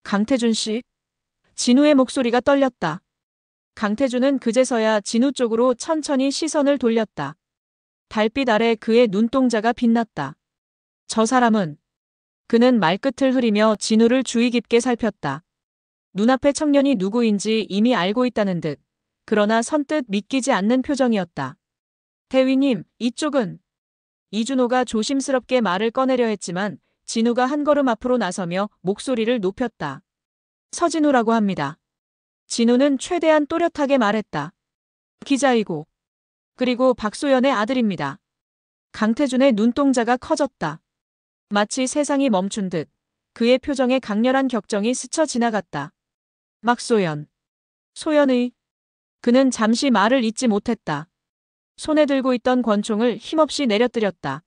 강태준 씨. 진우의 목소리가 떨렸다. 강태준은 그제서야 진우 쪽으로 천천히 시선을 돌렸다. 달빛 아래 그의 눈동자가 빛났다. 저 사람은. 그는 말끝을 흐리며 진우를 주의 깊게 살폈다. 눈앞의 청년이 누구인지 이미 알고 있다는 듯. 그러나 선뜻 믿기지 않는 표정이었다. 대위님, 이쪽은. 이준호가 조심스럽게 말을 꺼내려 했지만 진우가 한 걸음 앞으로 나서며 목소리를 높였다. 서진우라고 합니다. 진우는 최대한 또렷하게 말했다. 기자이고. 그리고 박소연의 아들입니다. 강태준의 눈동자가 커졌다. 마치 세상이 멈춘 듯 그의 표정에 강렬한 격정이 스쳐 지나갔다. 막소연. 소연의. 그는 잠시 말을 잇지 못했다. 손에 들고 있던 권총을 힘없이 내려뜨렸다.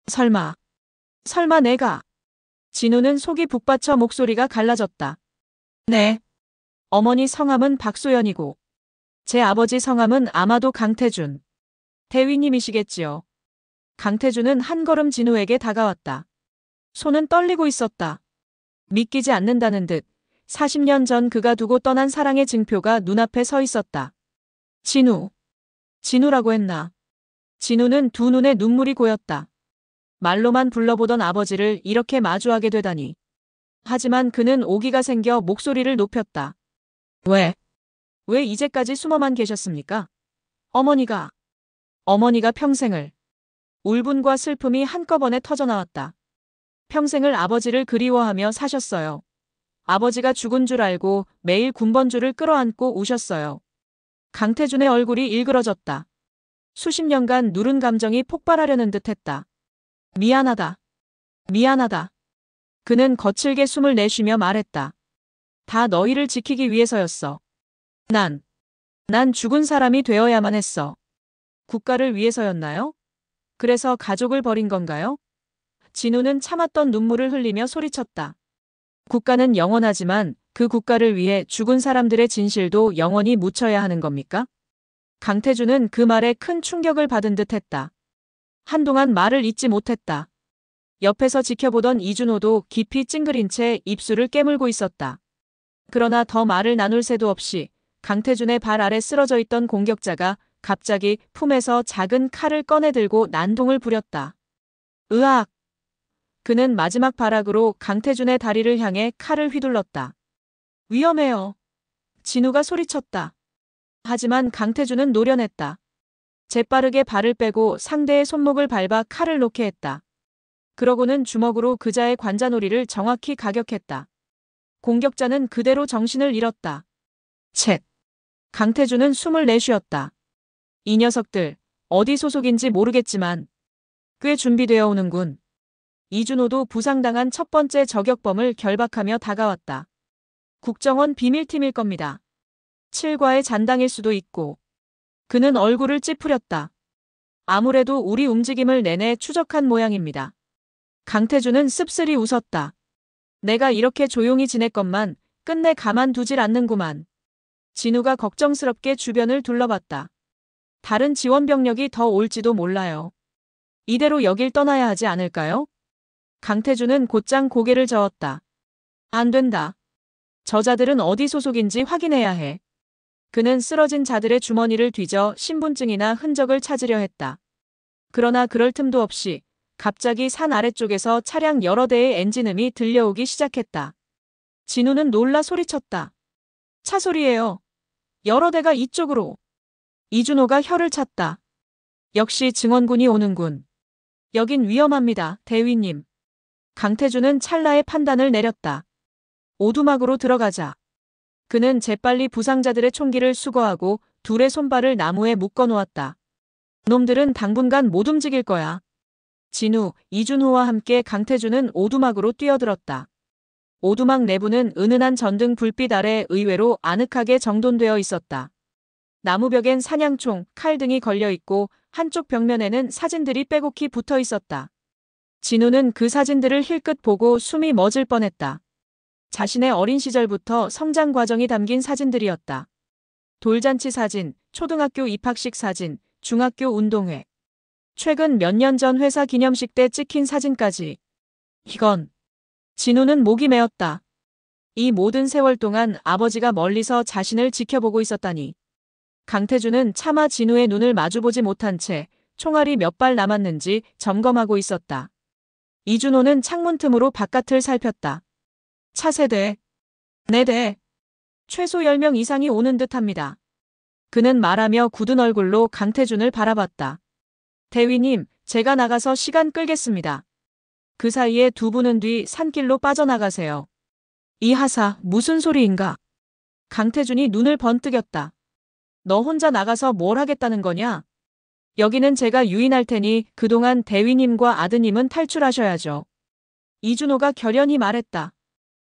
설마 내가. 진우는 속이 북받쳐 목소리가 갈라졌다. 네. 어머니 성함은 박소연이고 제 아버지 성함은 아마도 강태준. 대위님이시겠지요. 강태준은 한 걸음 진우에게 다가왔다. 손은 떨리고 있었다. 믿기지 않는다는 듯 40년 전 그가 두고 떠난 사랑의 증표가 눈앞에 서 있었다. 진우. 진우라고 했나. 진우는 두 눈에 눈물이 고였다. 말로만 불러보던 아버지를 이렇게 마주하게 되다니. 하지만 그는 오기가 생겨 목소리를 높였다. 왜 이제까지 숨어만 계셨습니까? 어머니가 평생을. 울분과 슬픔이 한꺼번에 터져나왔다. 평생을 아버지를 그리워하며 사셨어요. 아버지가 죽은 줄 알고 매일 군번줄을 끌어안고 우셨어요. 강태준의 얼굴이 일그러졌다. 수십 년간 누른 감정이 폭발하려는 듯했다. 미안하다. 그는 거칠게 숨을 내쉬며 말했다. 다 너희를 지키기 위해서였어. 난 죽은 사람이 되어야만 했어. 국가를 위해서였나요? 그래서 가족을 버린 건가요? 진우는 참았던 눈물을 흘리며 소리쳤다. 국가는 영원하지만 그 국가를 위해 죽은 사람들의 진실도 영원히 묻혀야 하는 겁니까? 강태준은 그 말에 큰 충격을 받은 듯했다. 한동안 말을 잇지 못했다. 옆에서 지켜보던 이준호도 깊이 찡그린 채 입술을 깨물고 있었다. 그러나 더 말을 나눌 새도 없이 강태준의 발 아래 쓰러져 있던 공격자가 갑자기 품에서 작은 칼을 꺼내 들고 난동을 부렸다. 으악! 그는 마지막 발악으로 강태준의 다리를 향해 칼을 휘둘렀다. 위험해요. 진우가 소리쳤다. 하지만 강태준은 노련했다. 재빠르게 발을 빼고 상대의 손목을 밟아 칼을 놓게 했다. 그러고는 주먹으로 그자의 관자놀이를 정확히 가격했다. 공격자는 그대로 정신을 잃었다. 쳇! 강태준은 숨을 내쉬었다. 이 녀석들, 어디 소속인지 모르겠지만 꽤 준비되어 오는군. 이준호도 부상당한 첫 번째 저격범을 결박하며 다가왔다. 국정원 비밀팀일 겁니다. 7과의 잔당일 수도 있고. 그는 얼굴을 찌푸렸다. 아무래도 우리 움직임을 내내 추적한 모양입니다. 강태준은 씁쓸히 웃었다. 내가 이렇게 조용히 지냈건만 끝내 가만두질 않는구만. 진우가 걱정스럽게 주변을 둘러봤다. 다른 지원 병력이 더 올지도 몰라요. 이대로 여길 떠나야 하지 않을까요? 강태준은 곧장 고개를 저었다. 안 된다. 저자들은 어디 소속인지 확인해야 해. 그는 쓰러진 자들의 주머니를 뒤져 신분증이나 흔적을 찾으려 했다. 그러나 그럴 틈도 없이 갑자기 산 아래쪽에서 차량 여러 대의 엔진음이 들려오기 시작했다. 진우는 놀라 소리쳤다. 차 소리예요. 여러 대가 이쪽으로. 이준호가 혀를 찼다. 역시 증원군이 오는군. 여긴 위험합니다, 대위님. 강태준은 찰나의 판단을 내렸다. 오두막으로 들어가자. 그는 재빨리 부상자들의 총기를 수거하고 둘의 손발을 나무에 묶어놓았다. 놈들은 당분간 못 움직일 거야. 진우, 이준호와 함께 강태준은 오두막으로 뛰어들었다. 오두막 내부는 은은한 전등 불빛 아래 의외로 아늑하게 정돈되어 있었다. 나무벽엔 사냥총, 칼 등이 걸려있고 한쪽 벽면에는 사진들이 빼곡히 붙어 있었다. 진우는 그 사진들을 힐끗 보고 숨이 멎을 뻔했다. 자신의 어린 시절부터 성장 과정이 담긴 사진들이었다. 돌잔치 사진, 초등학교 입학식 사진, 중학교 운동회. 최근 몇 년 전 회사 기념식 때 찍힌 사진까지. 이건. 진우는 목이 메었다. 이 모든 세월 동안 아버지가 멀리서 자신을 지켜보고 있었다니. 강태준은 차마 진우의 눈을 마주보지 못한 채 총알이 몇 발 남았는지 점검하고 있었다. 이준호는 창문 틈으로 바깥을 살폈다. 차 3대, 4대, 최소 10명 이상이 오는 듯합니다. 그는 말하며 굳은 얼굴로 강태준을 바라봤다. 대위님, 제가 나가서 시간 끌겠습니다. 그 사이에 두 분은 뒤 산길로 빠져나가세요. 이 하사, 무슨 소리인가? 강태준이 눈을 번뜩였다. 너 혼자 나가서 뭘 하겠다는 거냐? 여기는 제가 유인할 테니 그동안 대위님과 아드님은 탈출하셔야죠. 이준호가 결연히 말했다.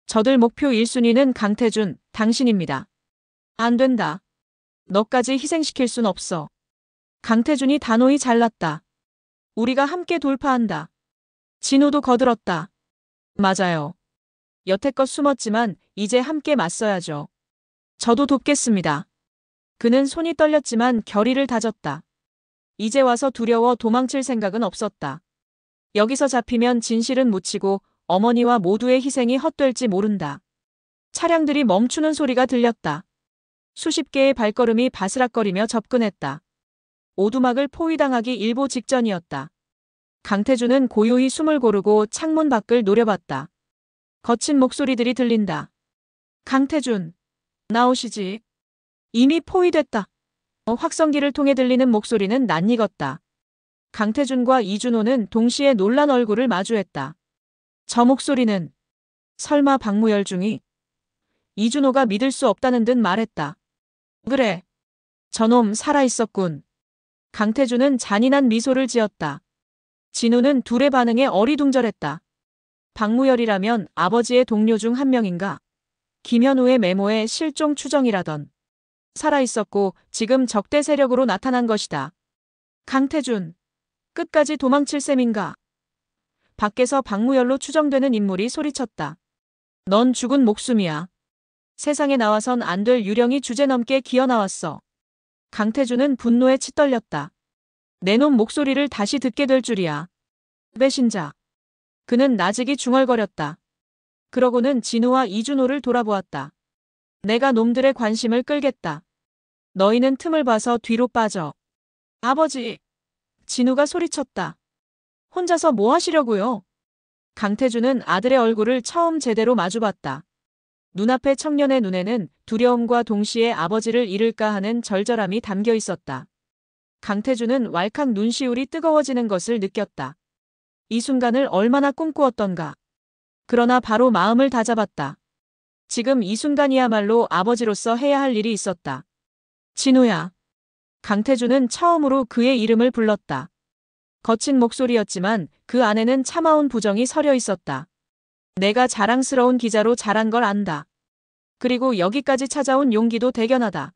저들 목표 1순위는 강태준, 당신입니다. 안 된다. 너까지 희생시킬 순 없어. 강태준이 단호히 잘랐다. 우리가 함께 돌파한다. 진우도 거들었다. 맞아요. 여태껏 숨었지만 이제 함께 맞서야죠. 저도 돕겠습니다. 그는 손이 떨렸지만 결의를 다졌다. 이제 와서 두려워 도망칠 생각은 없었다. 여기서 잡히면 진실은 묻히고 어머니와 모두의 희생이 헛될지 모른다. 차량들이 멈추는 소리가 들렸다. 수십 개의 발걸음이 바스락거리며 접근했다. 오두막을 포위당하기 일보 직전이었다. 강태준은 고요히 숨을 고르고 창문 밖을 노려봤다. 거친 목소리들이 들린다. 강태준, 나오시지. 이미 포위됐다. 확성기를 통해 들리는 목소리는 낯익었다. 강태준과 이준호는 동시에 놀란 얼굴을 마주했다. 저 목소리는 설마 박무열 중이? 이준호가 믿을 수 없다는 듯 말했다. 그래. 저놈 살아있었군. 강태준은 잔인한 미소를 지었다. 진우는 둘의 반응에 어리둥절했다. 박무열이라면 아버지의 동료 중 한 명인가? 김현우의 메모에 실종 추정이라던. 살아있었고 지금 적대 세력으로 나타난 것이다. 강태준. 끝까지 도망칠 셈인가? 밖에서 박무열로 추정되는 인물이 소리쳤다. 넌 죽은 목숨이야. 세상에 나와선 안 될 유령이 주제넘게 기어나왔어. 강태준은 분노에 치떨렸다. 내놈 목소리를 다시 듣게 될 줄이야. 배신자. 그는 나직이 중얼거렸다. 그러고는 진우와 이준호를 돌아보았다. 내가 놈들의 관심을 끌겠다. 너희는 틈을 봐서 뒤로 빠져. 아버지. 진우가 소리쳤다. 혼자서 뭐 하시려고요? 강태준은 아들의 얼굴을 처음 제대로 마주봤다. 눈앞의 청년의 눈에는 두려움과 동시에 아버지를 잃을까 하는 절절함이 담겨 있었다. 강태준은 왈칵 눈시울이 뜨거워지는 것을 느꼈다. 이 순간을 얼마나 꿈꾸었던가. 그러나 바로 마음을 다잡았다. 지금 이 순간이야말로 아버지로서 해야 할 일이 있었다. 진우야. 강태준은 처음으로 그의 이름을 불렀다. 거친 목소리였지만 그 안에는 참아온 부정이 서려 있었다. 내가 자랑스러운 기자로 자란 걸 안다. 그리고 여기까지 찾아온 용기도 대견하다.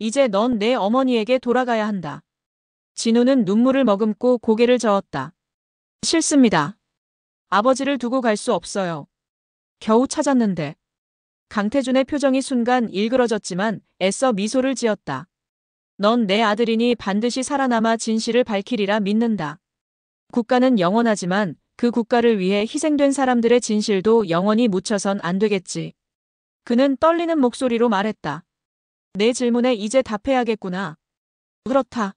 이제 넌 내 어머니에게 돌아가야 한다. 진우는 눈물을 머금고 고개를 저었다. 싫습니다. 아버지를 두고 갈 수 없어요. 겨우 찾았는데. 강태준의 표정이 순간 일그러졌지만 애써 미소를 지었다. 넌 내 아들이니 반드시 살아남아 진실을 밝히리라 믿는다. 국가는 영원하지만 그 국가를 위해 희생된 사람들의 진실도 영원히 묻혀선 안 되겠지. 그는 떨리는 목소리로 말했다. 내 질문에 이제 답해야겠구나. 그렇다.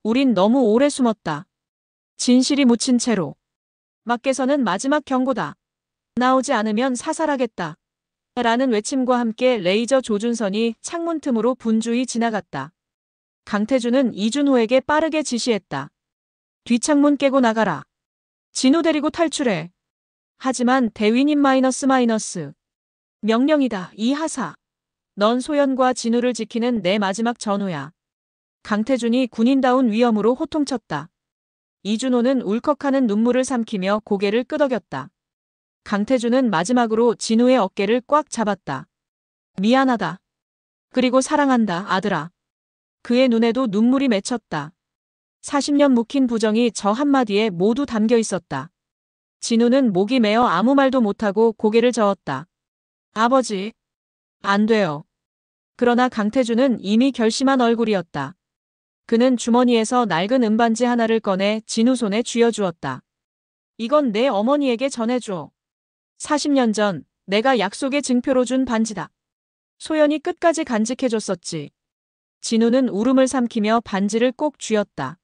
우린 너무 오래 숨었다. 진실이 묻힌 채로. 밖에서는 마지막 경고다. 나오지 않으면 사살하겠다. 라는 외침과 함께 레이저 조준선이 창문 틈으로 분주히 지나갔다. 강태준은 이준호에게 빠르게 지시했다. 뒷창문 깨고 나가라. 진우 데리고 탈출해. 하지만 대위님 마이너스. 명령이다. 이하사. 넌 소연과 진우를 지키는 내 마지막 전우야. 강태준이 군인다운 위엄으로 호통쳤다. 이준호는 울컥하는 눈물을 삼키며 고개를 끄덕였다. 강태준은 마지막으로 진우의 어깨를 꽉 잡았다. 미안하다. 그리고 사랑한다, 아들아. 그의 눈에도 눈물이 맺혔다. 40년 묵힌 부정이 저 한마디에 모두 담겨 있었다. 진우는 목이 메어 아무 말도 못하고 고개를 저었다. 아버지. 안 돼요. 그러나 강태준은 이미 결심한 얼굴이었다. 그는 주머니에서 낡은 은반지 하나를 꺼내 진우 손에 쥐어주었다. 이건 내 어머니에게 전해줘. 40년 전 내가 약속의 증표로 준 반지다. 소연이 끝까지 간직해줬었지. 진우는 울음을 삼키며 반지를 꼭 쥐었다.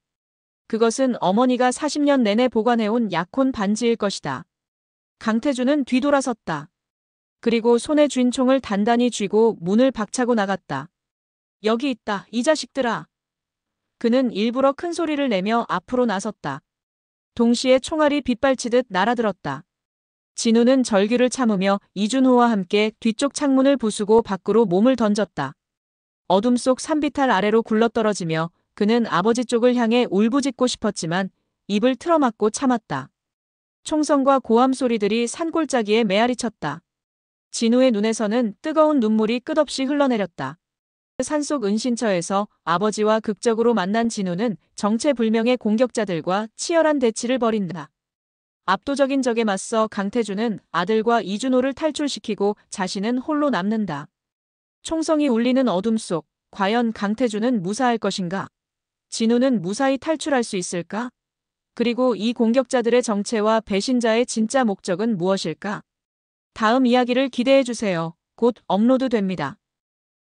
그것은 어머니가 40년 내내 보관해온 약혼 반지일 것이다. 강태준은 뒤돌아섰다. 그리고 손에 쥔 총을 단단히 쥐고 문을 박차고 나갔다. 여기 있다, 이 자식들아. 그는 일부러 큰 소리를 내며 앞으로 나섰다. 동시에 총알이 빗발치듯 날아들었다. 진우는 절규를 참으며 이준호와 함께 뒤쪽 창문을 부수고 밖으로 몸을 던졌다. 어둠 속 산비탈 아래로 굴러떨어지며 그는 아버지 쪽을 향해 울부짖고 싶었지만 입을 틀어막고 참았다. 총성과 고함 소리들이 산골짜기에 메아리쳤다. 진우의 눈에서는 뜨거운 눈물이 끝없이 흘러내렸다. 산속 은신처에서 아버지와 극적으로 만난 진우는 정체불명의 공격자들과 치열한 대치를 벌인다. 압도적인 적에 맞서 강태준은 아들과 이준호를 탈출시키고 자신은 홀로 남는다. 총성이 울리는 어둠 속 과연 강태준은 무사할 것인가? 진우는 무사히 탈출할 수 있을까? 그리고 이 공격자들의 정체와 배신자의 진짜 목적은 무엇일까? 다음 이야기를 기대해주세요. 곧 업로드됩니다.